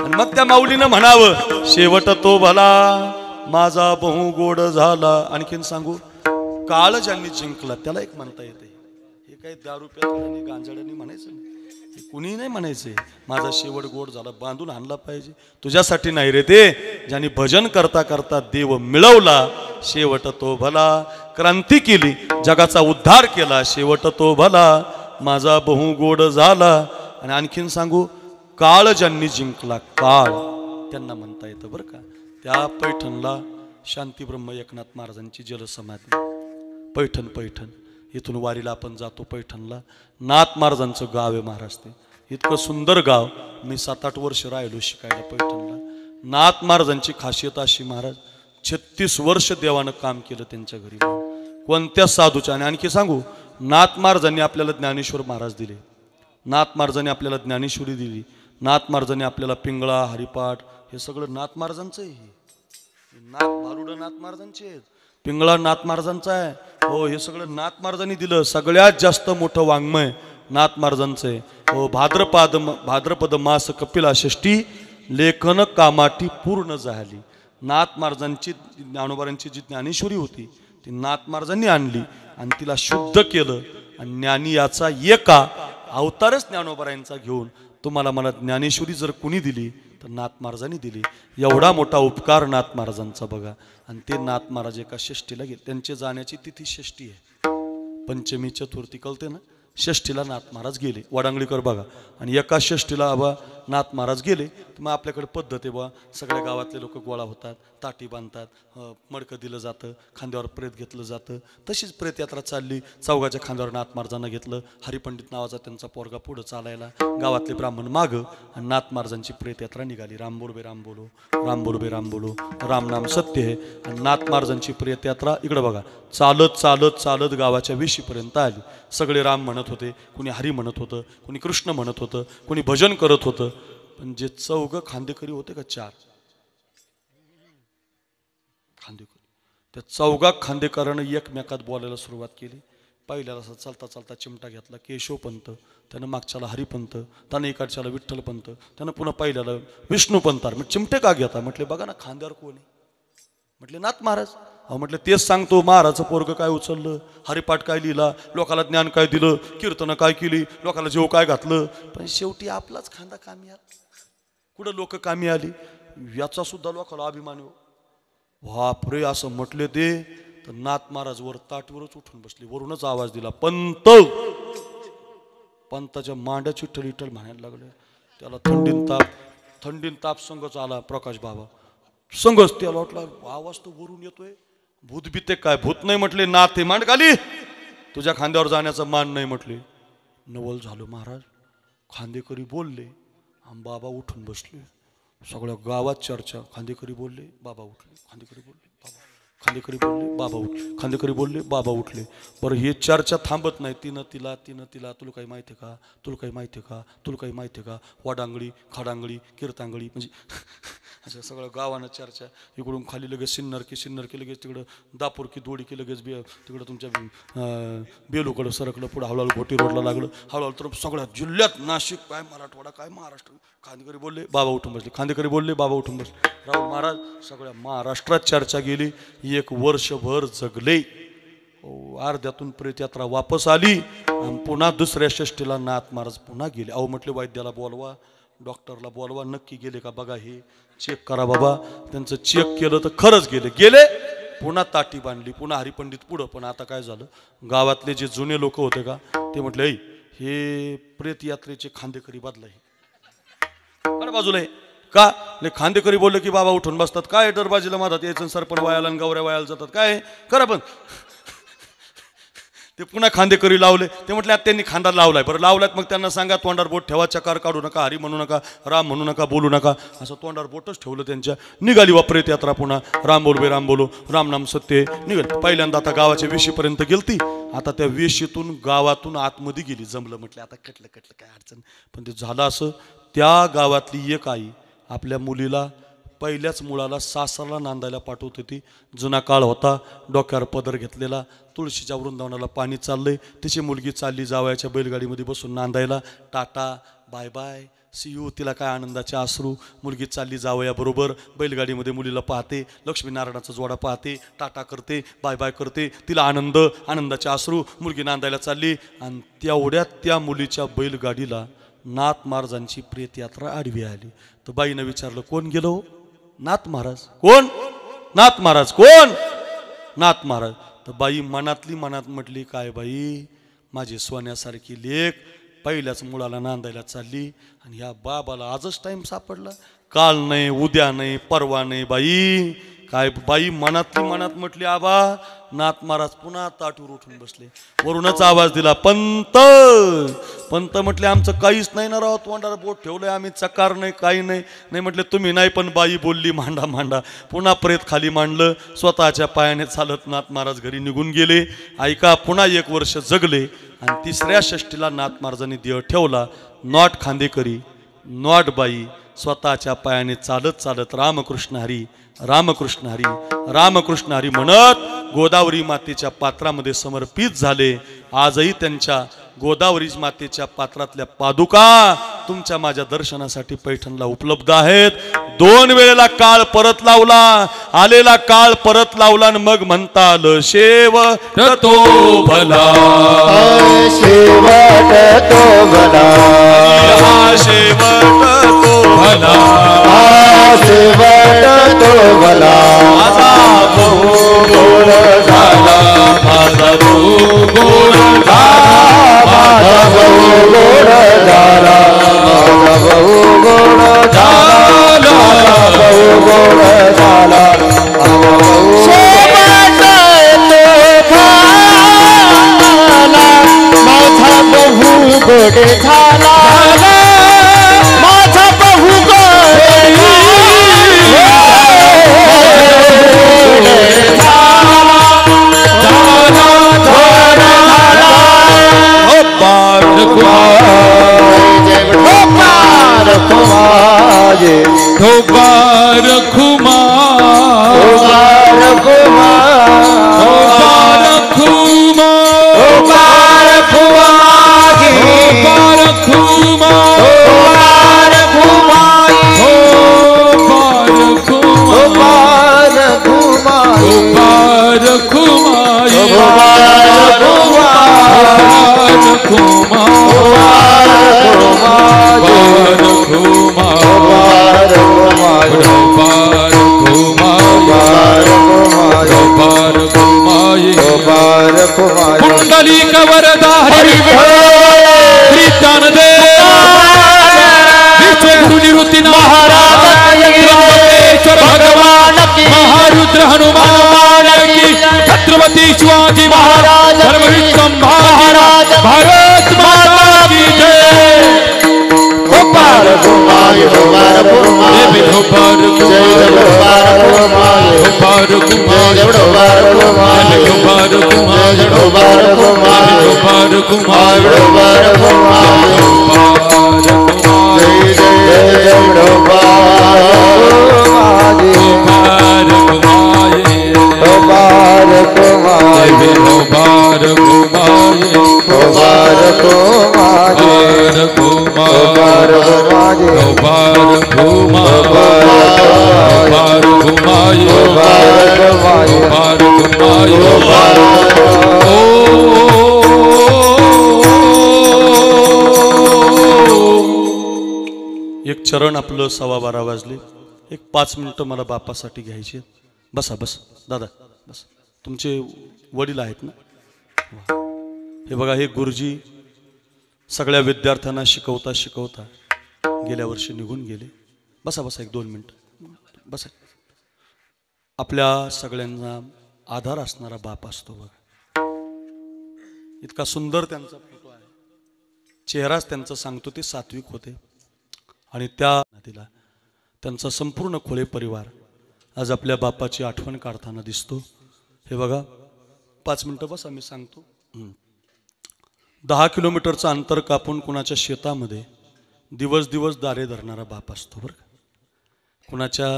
आणि मग त्या माऊलीनं म्हणावं शेवट तो भला माझा बहु गोड झाला. आणखीन सांगू काळ ज्यांनी जिंकला त्याला एक म्हणता येते. हे काही दारू प्यानी गांजाड्यांनी म्हणायचं नाही, हे कुणी नाही म्हणायचंय. माझा शेवट गोड झाला बांधून आणला पाहिजे तुझ्यासाठी नाही रे ते ज्यांनी भजन करता करता देव मिळवला. शेवट तो भला क्रांती केली जगाचा उद्धार केला. शेवट तो भला माझा बहु गोड झाला. आणि आणखीन सांगू काळ ज्यांनी जिंकला काळ त्यांना म्हणता येतं बरं का. त्या पैठणला शांतीब्रह्म एकनाथ महाराजांची जलसमाधी पैठण. पैठण इथून वारीला आपण जातो पैठणला. नाथ महाराजांचं गाव आहे महाराज ते. इतकं सुंदर गाव. मी 7-8 वर्ष राहिलो शिकायला पैठणला. नाथ महाराजांची खासियत अशी महाराज 36 वर्ष देवानं काम केलं त्यांच्या घरी कोणत्या साधूच्या. आणि आणखी सांगू नाथ महाराजांनी आपल्याला ज्ञानेश्वर महाराज दिले. नाथ महाराजांनी आपल्याला ज्ञानेश्वरी दिली. नाथ महाराजांनी आपल्याला पिंगळा हरिपाठ हे सगळं नाथ महाराजांचं आहे. नाथ भारुड नाथ महाराजांचे आहेत, पिंगळा नाथ महाराजांचा आहे. हो हे सगळं नाथ महाराजांनी दिलं. सगळ्यात जास्त मोठं वाङ्मय नाथ महाराजांचं आहे. हो भाद्रपद मास कपिला षष्टी लेखन कामाटी पूर्ण झाली. नाथ महाराजांची ज्ञानोबारांची जी ज्ञानेश्वरी होती ती नाथ महाराजांनी आणली आणि तिला शुद्ध केलं. आणि ज्ञानी याचा एका अवतारच ज्ञानोबारांचा घेऊन तुम्हाला मला ज्ञानेश्वरी जर कुणी दिली तर नाथ महाराजांनी दिली. एवढा मोठा उपकार नाथ महाराजांचा बघा. आणि ते नाथ महाराज एका षष्टीला गेले. त्यांचे जाण्याची तिथी षष्टी आहे. पंचमी चतुर्थी कळते ना. षष्टीला नाथ महाराज गेले वडांगळीकर बघा. आणि एका षष्टीला आबा नाथ महाराज गेले. तर मग आपल्याकडे पद्धत आहे बा सगळ्या गावातले लोक गोळा होतात, ताटी बांधतात, मडकं दिलं जातं, खांद्यावर प्रेत घेतलं जातं. तशीच प्रेत यात्रा चालली. चौघाच्या खांद्यावर नाथ महाराजांना घेतलं. हरिपंडित नावाचा त्यांचा पोरगा पुढं चालायला, गावातले ब्राह्मण मागं. आणि नाथ महाराजांची प्रेत यात्रा निघाली. राम बोल बे राम बोलो, राम बोल बे राम बोलो, राम नाम सत्य आहे. आणि नाथ महाराजांची प्रेत यात्रा इकडं बघा चालत चालत चालत गावाच्या वेशीपर्यंत आली. सगळे राम म्हणत होते, कुणी हरी म्हणत होतं, कुणी कृष्ण म्हणत होतं, कुणी भजन करत होतं. पण जे चौघ खांदेकरी होते का 4 खांदेकरी त्या चौघा खांदेकरांना एकमेकात बोलायला सुरुवात केली. पहिल्याला असं चालता चालता चिमटा घेतला केशव पंत, त्यानं मागच्याला हरिपंत, त्यानं इकडच्याला विठ्ठल पंत, त्यानं पुन्हा पहिल्याला विष्णू पंतार. मग चिमटे का घेता म्हटले बघा ना खांद्यावर कोण आहे. म्हटले नाथ महाराज. अहो म्हटलं तेच सांगतो महाराजचं पोरग काय उचललं, हरिपाठ काय लिहिला, लोकाला ज्ञान काय दिलं, कीर्तनं काय केली, लोकाला जेव काय घातलं. पण शेवटी आपलाच खांदा कामी आला. कुठं लोक कामी आली याचा सुद्धा लोकाला अभिमान. बापरे असं म्हटले ते तर नाथ महाराज वर ताटवरच उठून बसले. वरूनच आवाज दिला पंत. पंताच्या मांड्या चिठ्ठल इठ्ठल म्हणायला लागले. त्याला थंडीन ताप संघच आला. प्रकाश बाबा संघच त्याला वाटला आवाज तो वरून येतोय भूत बीते काय भूत नाही म्हटले, नाते मांड खाली, तुझ्या खांद्यावर जाण्याचा मान नाही म्हटले. नवल झालं महाराज. खांदेकरी बोलले, बाबा उठून बसले. सगळ्या गावात चर्चा. खांदेकरी बोलले, बाबा उठले. खांदेकरी बोलले, बाबा. खांदेकरी बोलले, बाबा उठले. खांदेकरी बोलले, बाबा उठले. बरं हे चर्चा थांबत नाही. तिनं तिला तुला काही माहिती आहे का, तुला काही माहिती आहे का, तुला काही माहिती आहे का, वाडांगडी खडांगडी कीर्तांगडी म्हणजे असं सगळं गावानं चर्चा. इकडून खाली लगेच सिन्नरकी लगेच तिकडं दापूरकी दोडीकी लगेच तिकडं तुमच्या बेलूकडं सरकलं. पुढं हळूहळू घोटी रोडला लागलं. हळूहळू तर सगळ्या जिल्ह्यात नाशिक काय मराठवाडा काय महाराष्ट्र. खांदेकरी बोलले, बाबा उठून बसले. खांदेकरी बोलले, बाबा उठून बसले. राहुल महाराज सगळ्या महाराष्ट्रात चर्चा गेली. 1 वर्षभर जगले. अर्ध्यातून प्रेतयात्रा वापस आली आणि पुन्हा दुसऱ्या षष्टीला नाथ महाराज पुन्हा गेले. अहो म्हटले वैद्याला बोलवा, डॉक्टरला बोलवा, नक्की गेले का बघा, हे चेक करा बाबा. त्यांचं चेक केलं तर खरंच गेले. पुन्हा ताटी बांधली, पुन्हा हरिपंडित पुढं. पण आता काय झालं, गावातले जे जुने लोक होते का ते म्हटले, हे प्रेतयात्रेचे खांदेकरी बदला. हे बाजूला आहे का, खांदेकरी बोलले की बाबा उठून बसतात. काय दरबाजीला मारतात, यायचं सरपण वायाला आणि गौऱ्या वायाला जातात. काय करा पण ते पुन्हा खांदेकरी लावले. ते म्हटले आता त्यांनी खांदा लावलाय. बरं लावलात मग त्यांना सांगा तोंडावर बोट ठेवा, चकार काढू नका, हरी म्हणू नका, राम म्हणू नका, बोलू नका. असं तोंडावर बोटच ठेवलं त्यांच्या. निघाली वापरेत यात्रा पुन्हा. राम बोल बे राम बोलो, राम नाम सत्य. निघाली. पहिल्यांदा आता गावाच्या वेशीपर्यंत गेलती. आता त्या वेशीतून गावातून आतमध्ये गेली. जमलं म्हटलं आता कटलं काय अडचण. पण ते झालं असं, त्या गावातली एक आई आपल्या मुलीला पहिल्याच मुलाला सासरला नांदायला पाठवत होती. जुना काळ होता, डोक्यावर पदर घेतलेला, तुळशीच्या वृंदावनाला पाणी चाललंय. तिची मुलगी चालली जावयाच्या बैलगाडीमध्ये बसून नांदायला. Tata bye bye see you. तिला काय आनंदाचे अश्रू. मुलगी चालली जावयाबरोबर बैलगाडीमध्ये मुलीला पाहते, लक्ष्मीनारायणाचा जोडा पाहते, टाटा करते, बाय बाय करते. तिला आनंदाचे अश्रू. मुलगी नांदायला चालली आणि तेवढ्यात त्या मुलीच्या बैलगाडीला नाथ महाराजांची प्रेतयात्रा आडवी आली. तर बाईनं विचारलं, कोण गेलो? नाथ महाराज. कोण? नाथ महाराज. कोण? नाथ महाराज. तर बाई मनातली मनात म्हटली, काय बाई, माझी सोन्यासारखी लेक पहिल्याच मुलाला नांदायला चालली आणि ह्या बाबाला आजच टाइम सापडला. काल नाही, उद्या नाही, परवा नाही. बाई काय बाई मनातली मनात म्हटली, आबा. नाथ महाराज पुन्हा ताटूर उठून बसले. वरूनच आवाज दिला, पंत. पंत म्हटले, आमचं काहीच नाही ना राव, तोंडाला बोट ठेवलंय आम्ही, चकार नाही, काही नाही. नाही म्हटले तुम्ही नाही, पण बाई बोलली मांडा. पुन्हा प्रेत खाली मांडलं. स्वतःच्या पायाने चालत नाथ महाराज घरी निघून गेले. ऐका, पुन्हा 1 वर्ष जगले आणि तिसऱ्या षष्टीला नाथ महाराजांनी देह ठेवला. नॉट खांदेकरी, नॉट बाई, स्वतःच्या पायाने चालत रामकृष्ण हरी, रामकृष्ण हरी, रामकृष्ण हरी म्हणत गोदावरी मातेच्या पात्रामध्ये समर्पित झाले. आजही त्यांच्या गोदावरी मातेच्या पात्रातल्या पादुका तुमच्या माझ्या दर्शनासाठी पैठणला उपलब्ध आहेत. 2 वेळेला काळ परत लावला, आलेला काळ परत लावला आणि मग म्हणता आलं, शेवट तो भला,
शेवट तो भला,
शेवट तो भला,
शेवट तो भला.
माझा बहु गोड झाला, माझा बहु गोड झाला,
माझा बहु गोड झाला, माझा बहु गोड झाला, बहु गोड झाला. शेवट तो झाला, माझा बहु गोड झाला, माझा बहु गोड
पुंडलिक वरदारी श्री विश्वगुरु निवृत्ती महाराज भगवान महारुद्र हनुमान की
महाराज
धर्म विक्रम महाराज भारत माता की जय
गोपाल कुमार गोपाल कुमार
देवी गोपाल
जय गोपाल कुमार
गोपाल कुमार
जय गोपाल कुमार
गोपाल कुमार
जय गोपाल कुमार
गोपाल कुमार
गोपाल कुमार जय जय जय गोपाल
गोपाल कुमार
गोपाल कुमार
गोपाल कुमार
गोपाल कुमार
गोपाल कुमार गोपाल कुमार गोपाल कुमार गोपाल कुमार
एक चरण आपलं 12:15 वाजले. एक 5 मिनिटं मला बापासाठी घ्यायची. बसा बस दादा बस. तुमचे वडील आहेत ना. हे बघा हे गुरुजी सगळ्या विद्यार्थ्यांना शिकवता शिकवता गेल्या वर्षी निघून गेले. बसा बसा 1-2 मिनिट बसा. आपल्या सगळ्यांना आधार असणारा बाप असतो बघा. इतका सुंदर त्यांचा फोटो आहे. चेहराच त्यांचा सांगतो ते सात्विक होते. आणि त्या दिला त्यांचा संपूर्ण खोळे परिवार आज आपल्या बापाची आठवण काढताना दिसतो. हे बघा 5 मिनिटं बस आम्ही सांगतो. 10 किलोमीटरचं अंतर कापून कुणाच्या शेतामध्ये दिवस दिवस दारे धरणारा बाप असतो बरं का. कुणाच्या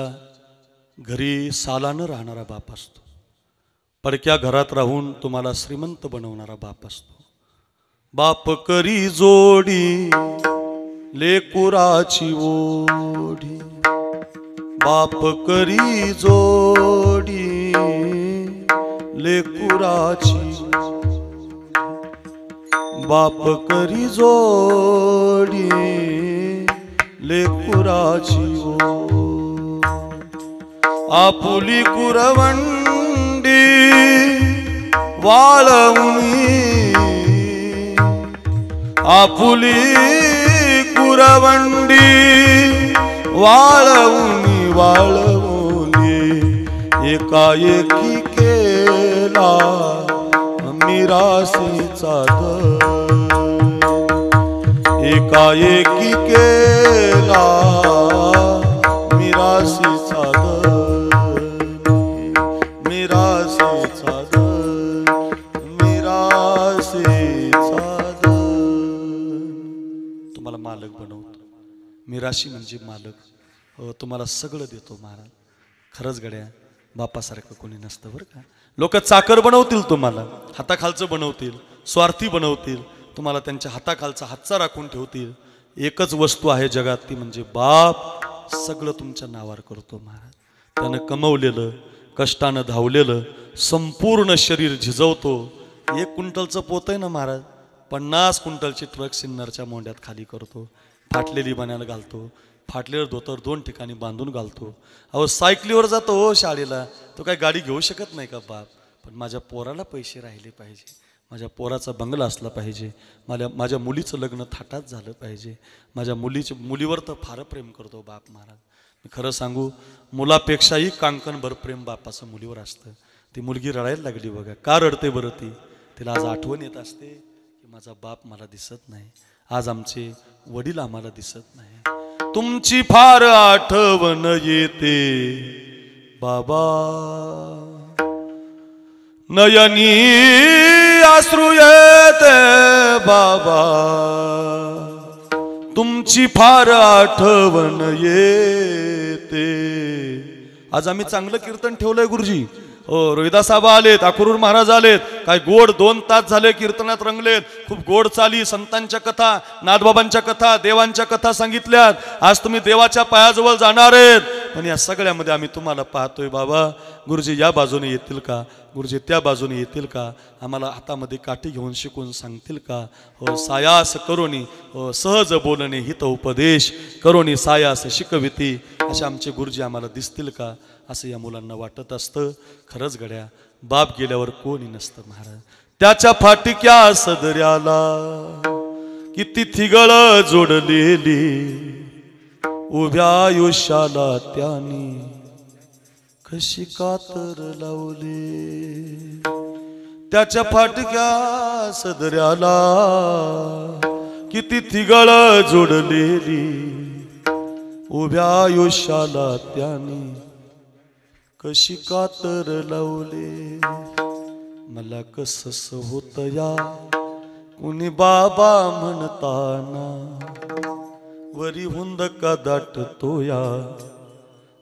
घरी सालानं राहणारा बाप असतो. पडक्या घरात राहून तुम्हाला श्रीमंत बनवणारा बाप असतो. बाप करी जोडी लेकुराची ओढी. बाप करी जोडी लेकुराची. बाप करी जोडी लेकुराची ओढी. आपुली कुरवंडी वाळवणी. आपुली कुरवंडी वाळवणी वाळवणी. एकाएकी केला मिरासीचा दर. एकाएकी केला मिरासीचा दर. मिरासीचा दर. मिरासीचा दर. तुम्हाला मालक बनवतो. मिराशी म्हणजे मालक. तुम्हाला सगळं देतो महाराज. खरंच गड्या बापासारखं कोणी नसतं बरं का. लोक चाकर बनवतील तुम्हाला, हाताखालचं बनवतील, स्वार्थी बनवतील, तुम्हाला त्यांच्या हाताखालचा हातचा राखून ठेवतील. एकच वस्तू आहे जगात ती म्हणजे बाप. सगळं तुमच्या नावावर करतो महाराज. त्यानं कमवलेलं कष्टानं धावलेलं संपूर्ण शरीर झिजवतो. 1 क्विंटलचं पोत आहे ना महाराज 50 क्विंटलची ट्रक सिन्नरच्या मोंड्यात खाली करतो. फाटलेली बनायला घालतो. फाटलेलं धोतर 2 ठिकाणी बांधून घालतो. अहो सायकलीवर जातो हो शाळेला. तो काय गाडी घेऊ शकत नाही का बाप. पण माझ्या पोराला पैसे राहिले पाहिजे. माझ्या पोराचा बंगला असला पाहिजे. माझ्या मुलीचं लग्न थाटात झालं पाहिजे. माझ्या मुलीवर तर फार प्रेम करतो बाप महाराज. मी खरं सांगू मुलापेक्षाही कांकणभर प्रेम बापाचं मुलीवर असतं. ती मुलगी रडायला लागली बघा. का रडते बरं ती. तिला आज आठवण येत असते की माझा बाप मला दिसत नाही. आज आमचे वडील आम्हाला दिसत नाही. तुमची फार आठवण येते बाबा. नयनी अश्रू येते बाबा. तुमची फार आठवण येते. आज आम्ही चांगलं कीर्तन ठेवलंय गुरुजी. रोहिदास साबा आलेत, अक्रूर महाराज आलेत. काय गोड 2 तास झाले कीर्तनात रंगलेत. खूप गोड चाली. संतांच्या कथा, नाथबाबांच्या कथा, देवांच्या कथा सांगितल्यात. आज तुम्ही देवाच्या पायाजवळ जाणार आहेत. पण या सगळ्यामध्ये आम्ही तुम्हाला पाहतोय बाबा. गुरुजी या बाजूने येतील का. गुरुजी त्या बाजूने येतील का. आम्हाला हातामध्ये काठी घेऊन शिकवून सांगतील का. हो सायास करोनी हो सहज बोलणे हित उपदेश करोनी सायास शिकविती. असे आमचे गुरुजी आम्हाला दिसतील का. असं या मुलांना वाटत असतं. खरंच गड्या बाप गेल्यावर कोणी नसतं महाराज. त्याच्या फाटक्या सदऱ्याला किती थिगळ जोडलेली. उभ्या आयुष्याला त्याने कशी कातर लावली. त्याच्या फाटक्या सदऱ्याला किती तिगळ जोडलेली उभ्या आयुष्याला त्याने कशी कातर लावले मला कसस होत या कुणी बाबा म्हणताना वरी हुंद का दाटतो या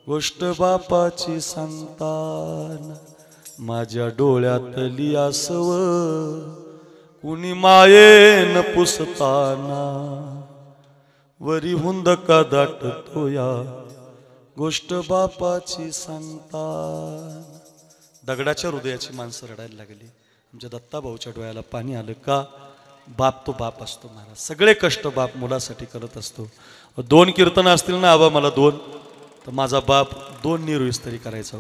गोष्ट बापाची सांगताना माझ्या डोळ्यातली आसव कुणी मायेन पुसताना वरी हुंद का दाटतो या गोष्ट बापाची सांगताना दगडाच्या हृदयाची माणसं रडायला लागली आमच्या दत्ताभाऊच्या डोळ्याला पाणी आलं का बाप तो बाप असतो महाराज सगळे कष्ट बाप मुलासाठी करत असतो 2 कीर्तन असतील ना आबा मला 2 तर माझा बाप 2 निरुईस तरी करायचा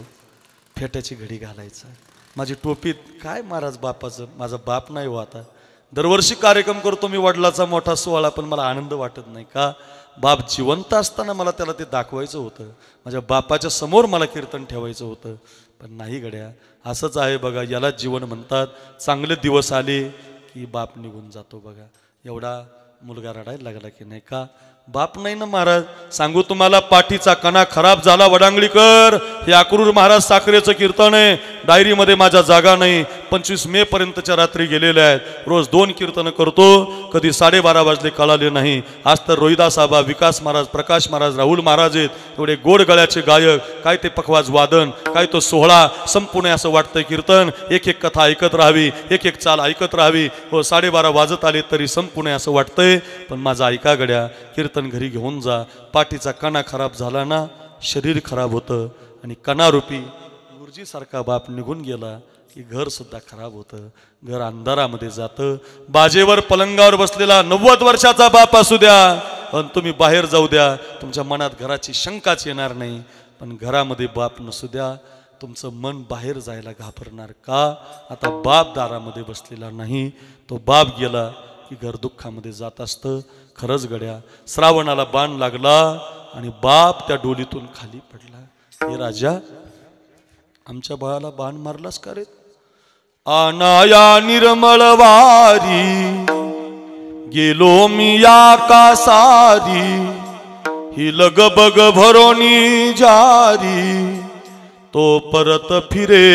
फेट्याची घडी घालायचा माझी टोपीत काय महाराज बापाचं माझा बाप नाही हो आता दरवर्षी कार्यक्रम करतो मी वडिलाचा मोठा सोहळा पण मला आनंद वाटत नाही का बाप जिवंत असताना मला त्याला ते दाखवायचं होतं माझ्या बापाच्या समोर मला कीर्तन ठेवायचं होतं पण नाही गड्या असंच आहे बघा याला जीवन म्हणतात चांगले दिवस आले की बाप निघून जातो बघा एवढा मुलगा रडायला लागला की नाही का बाप नाही ना महाराज सांगू तुम्हाला पाठीचा कणा खराब झाला वडांगळीकर हे अक्रूर महाराज साखरेचं कीर्तन आहे डायरीमध्ये माझ्या जागा नाही 25 मे पर्यंतच्या रात्री गेलेले आहेत रोज 2 कीर्तन करतो कधी 12:30 वाजले कळाले नाही आज तर रोहिदास आबा विकास महाराज प्रकाश महाराज राहुल महाराज आहेत एवढे गोड गळ्याचे गायक काय ते पखवाज वादन काय तो सोहळा संपूर्ण असं वाटतंय कीर्तन एक एक कथा ऐकत राहावी एक एक चाल ऐकत राहावी हो 12:30 वाजत आले तरी संपूर्ण असं वाटतंय पण माझा ऐका गड्या कीर्तन घरी घेऊन जा पाठीचा कणा खराब झाला ना शरीर खराब होतं आणि कणारूपी गुरुजीसारखा बाप निघून गेला की घर सुद्धा खराब होतं घर अंधारामध्ये जातं बाजेवर पलंगावर बसलेला 90 वर्षाचा बाप असू द्या पण तुम्ही बाहेर जाऊ द्या तुमच्या मनात घराची शंकाच येणार नाही पण घरामध्ये बाप नसू द्या तुमचं मन बाहेर जायला घाबरणार का आता बाप दारामध्ये बसलेला नाही तो बाप गेला की घर दुःखामध्ये जात असतं खरंच गड्या श्रावणाला बाण लागला आणि बाप त्या डोलीतून खाली पडला हे राजा आमच्या बाळाला बाण मारलास का रे अनाया निर्मळ वारी गेलो मी या कासारी ही लगबग भरोनी जारी तो परत फिरे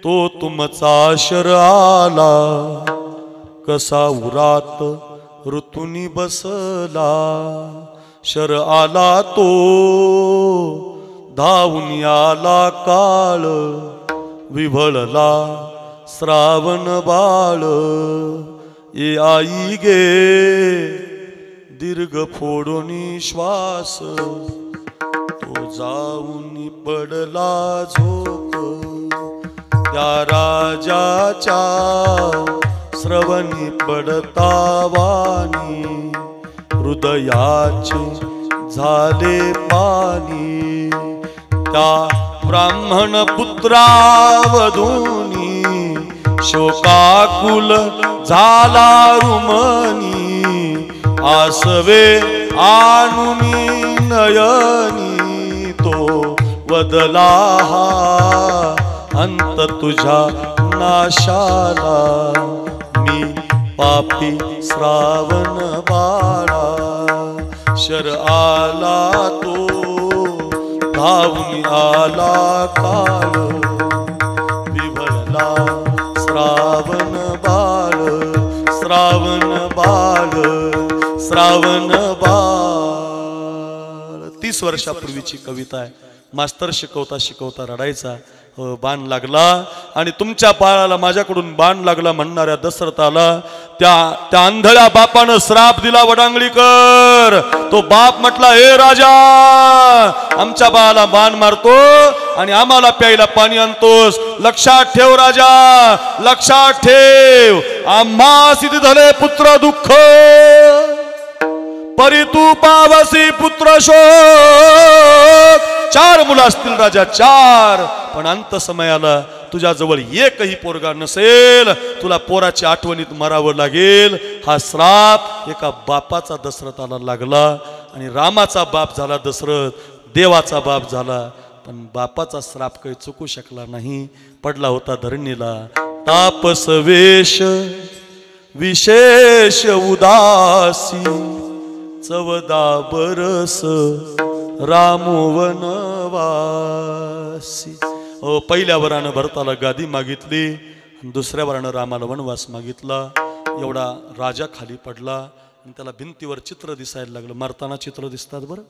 तो तुमचा शर आला कसा उरात ऋतुनी बसला शर आला तो धावून आला काळ विभळला श्रावण बाळ ये आई गे दीर्घ फोडून श्वास तो जाऊन पडला झोप त्या राजाच्या श्रवणी पडता वाणी हृदयाचे झाले पाणी त्या ब्राह्मण पुत्रावधूनी शोकाकुल झाला रुमनी आसवे आणुनी नयनी तो वदला हा अंत तुझ्या नाशाला मी पापी श्रावण बाळा शर आला तो धावून आला काळ विभळला श्रावण बाळ श्रावण बाळ श्रावण बाळ 30 वर्षापूर्वीची कविता आहे मास्तर शिकवता शिकवता रडायचा बाण लागला आणि तुमच्या बाळाला माझ्याकडून बाण लागला म्हणणाऱ्या दशरथाला त्या आंधळ्या बापानं श्राप दिला वडांगळीकर तो बाप म्हटला हे राजा आमच्या बाळाला बाण मारतो आणि आम्हाला प्यायला पाणी आणतोस लक्षात ठेव राजा लक्षात ठेव आम्हा सिद्ध झाले पुत्र दुःख परी तू पावसी पुत्र शोक 4 मुलं असतील राजा 4 पण अंत समयाला तुझ्या जवळ एकही पोरगा नसेल तुला पोराच्या आठवणीत मरावं लागेल हा श्राप एका बापाचा दशरथाला लागला आणि रामाचा बाप झाला दशरथ देवाचा बाप झाला पण बापाचा श्राप काही चुकू शकला नाही पडला होता धरणीला तापस वेश विशेष उदासी चवदा बरस रामो वनवासी. पहिल्या वरानं भरताला गादी मागितली, दुसऱ्या वरानं रामाला वनवास मागितला. एवढा राजा खाली पडला आणि त्याला भिंतीवर चित्र दिसायला लागलं. मरताना चित्र दिसतात बरं,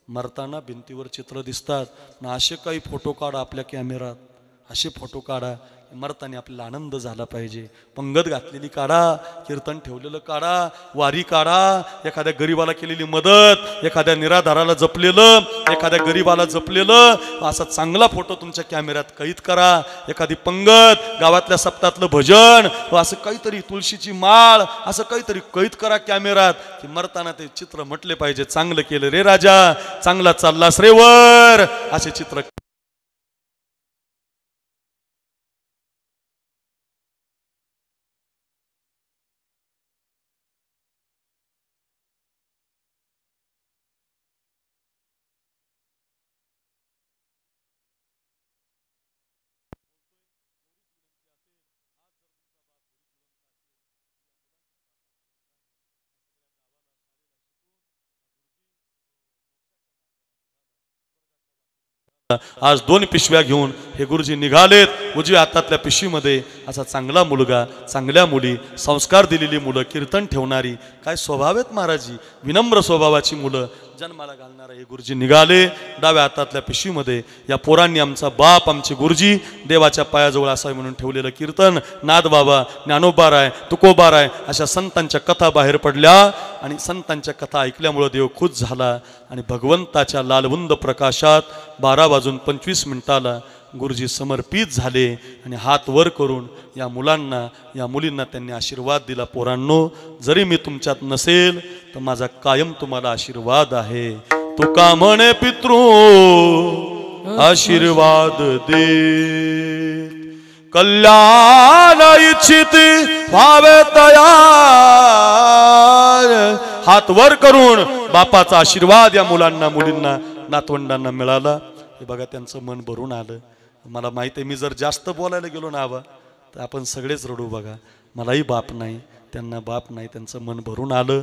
मरताना भिंतीवर चित्र दिसतात ना. असे काही फोटो काढा आपल्या कॅमेरात, असे फोटो काढा. मरताना आपल्याला आनंद झाला पाहिजे. पंगत घातलेली काढा, कीर्तन ठेवलेलं काढा, वारी काढा, एखाद्या गरीबाला केलेली मदत, एखाद्या निराधाराला जपलेलं, एखाद्या गरीबाला जपलेलं असा चांगला फोटो तुमच्या कॅमेऱ्यात कैद करा. एखादी पंगत, गावातल्या सप्ताहातलं भजन, असं काहीतरी, तुळशीची माळ, असं काहीतरी कैद करा कॅमेऱ्यात, की मरताना ते चित्र म्हटले पाहिजे, चांगलं केलं रे राजा, चांगला चाललास रे वर, असे चित्र. आज 2 पिशव्या घेऊन हे गुरुजी निघालेत. उजव्या हातातल्या पिशवीमध्ये असा चांगला मुलगा, चांगल्या मुली, संस्कार दिलेली मुलं, कीर्तन ठेवणारी, काय स्वभाव आहेत महाराजी, विनम्र स्वभावाची मुलं जन्माला घालणारा हे गुरुजी निघाले. डाव्या हातातल्या पिशवीमध्ये या पोरांनी आमचा बाप, आमचे गुरुजी देवाच्या पायाजवळ असावे म्हणून ठेवलेलं कीर्तन, नादबाबा, ज्ञानोबाराय, तुकोबाराय अशा संतांच्या कथा बाहेर पडल्या. आणि संतांच्या कथा ऐकल्यामुळं देव खुश झाला. आणि भगवंताच्या लालबुंद प्रकाशात 12:25 गुरुजी समर्पित झाले. आणि हात वर करून या मुलांना, या मुलींना त्यांनी आशीर्वाद दिला. पोरांनो, जरी मी तुमच्यात नसेल तर माझा कायम तुम्हाला आशीर्वाद आहे. तुका म्हणे पितृ आशीर्वाद दे, कल्याण इच्छित व्हावे तयार. हात वर करून बापाचा आशीर्वाद या मुलांना, मुलींना, नातवंडांना मिळाला. हे बघा, त्यांचं मन भरून आलं. मला माहिती आहे, मी जर जास्त बोलायला गेलो ना आबा तर आपण सगळेच रडू. बघा, मलाही बाप नाही, त्यांना बाप नाही, त्यांचं मन भरून आलं.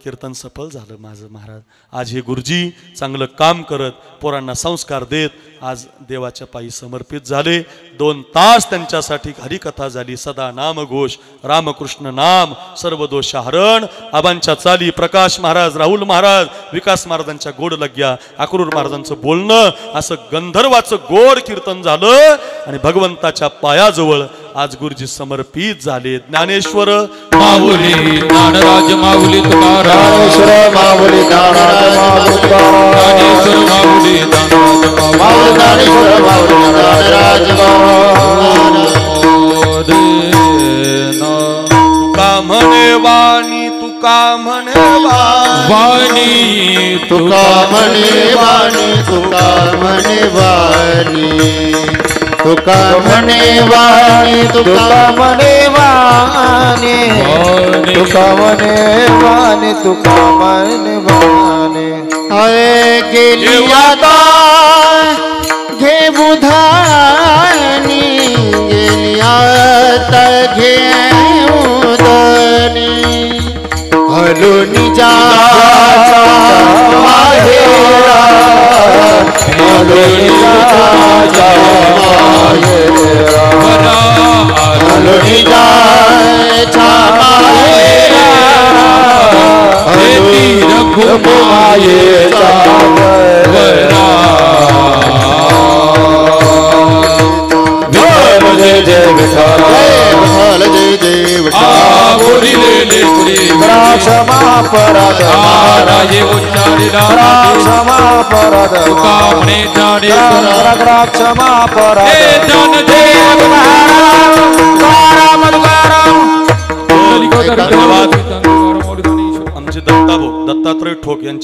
कीर्तन सफल झालं माझं महाराज. आज हे गुरुजी चांगलं काम करत, पोरांना संस्कार देत आज देवाच्या पायी समर्पित झाले. 2 तास त्यांच्यासाठी हरिकथा झाली. सदा नामघोष, रामकृष्ण नाम, सर्व दोषहरण, आबांच्या चाली, प्रकाश महाराज, राहुल महाराज, विकास महाराजांच्या गोड लग्या, अक्रूर महाराजांचं बोलणं, असं गंधर्वाचं गोड कीर्तन झालं. आणि भगवंताच्या पायाजवळ आज गुरुजी समर्पित झाले. ज्ञानेश्वर
माऊली ज्ञानराज, माऊली तुकाराम,
ज्ञानेश्वर माऊली ज्ञानराज, माऊली तुकाराम,
ज्ञानेश्वर माऊली ज्ञानराज,
माऊली ज्ञानेश्वर माऊली ज्ञानराज,
तुका म्हणे वाणी, तुका म्हणे
वाणी,
तुका म्हणे वाणी, तुका म्हणे वाणी, तुका म्हणे वाणी, तुका म्हणे वाणी, तुका म्हणे वाणी, तुका म्हणे वाणी. हरे गेली आता घे बुधानी, गेली आता घे उदनी, हलुनी जा माहेरा, हलुनी जा माहेरा, हलुनी जा माहेरा, हलुनी रघुमायेचा वरा. जय जय विठ्ठल, जय जय विठ्ठल. क्षमा अपराध
महाराजे उच्चारिला,
क्षमा अपराध,
तुका म्हणे जाणे,
क्षमा अपराध.
हे जन देव महाराज तुकाराम, तुकाराम.
आमचे दत्तात्रय ठोक यांच्या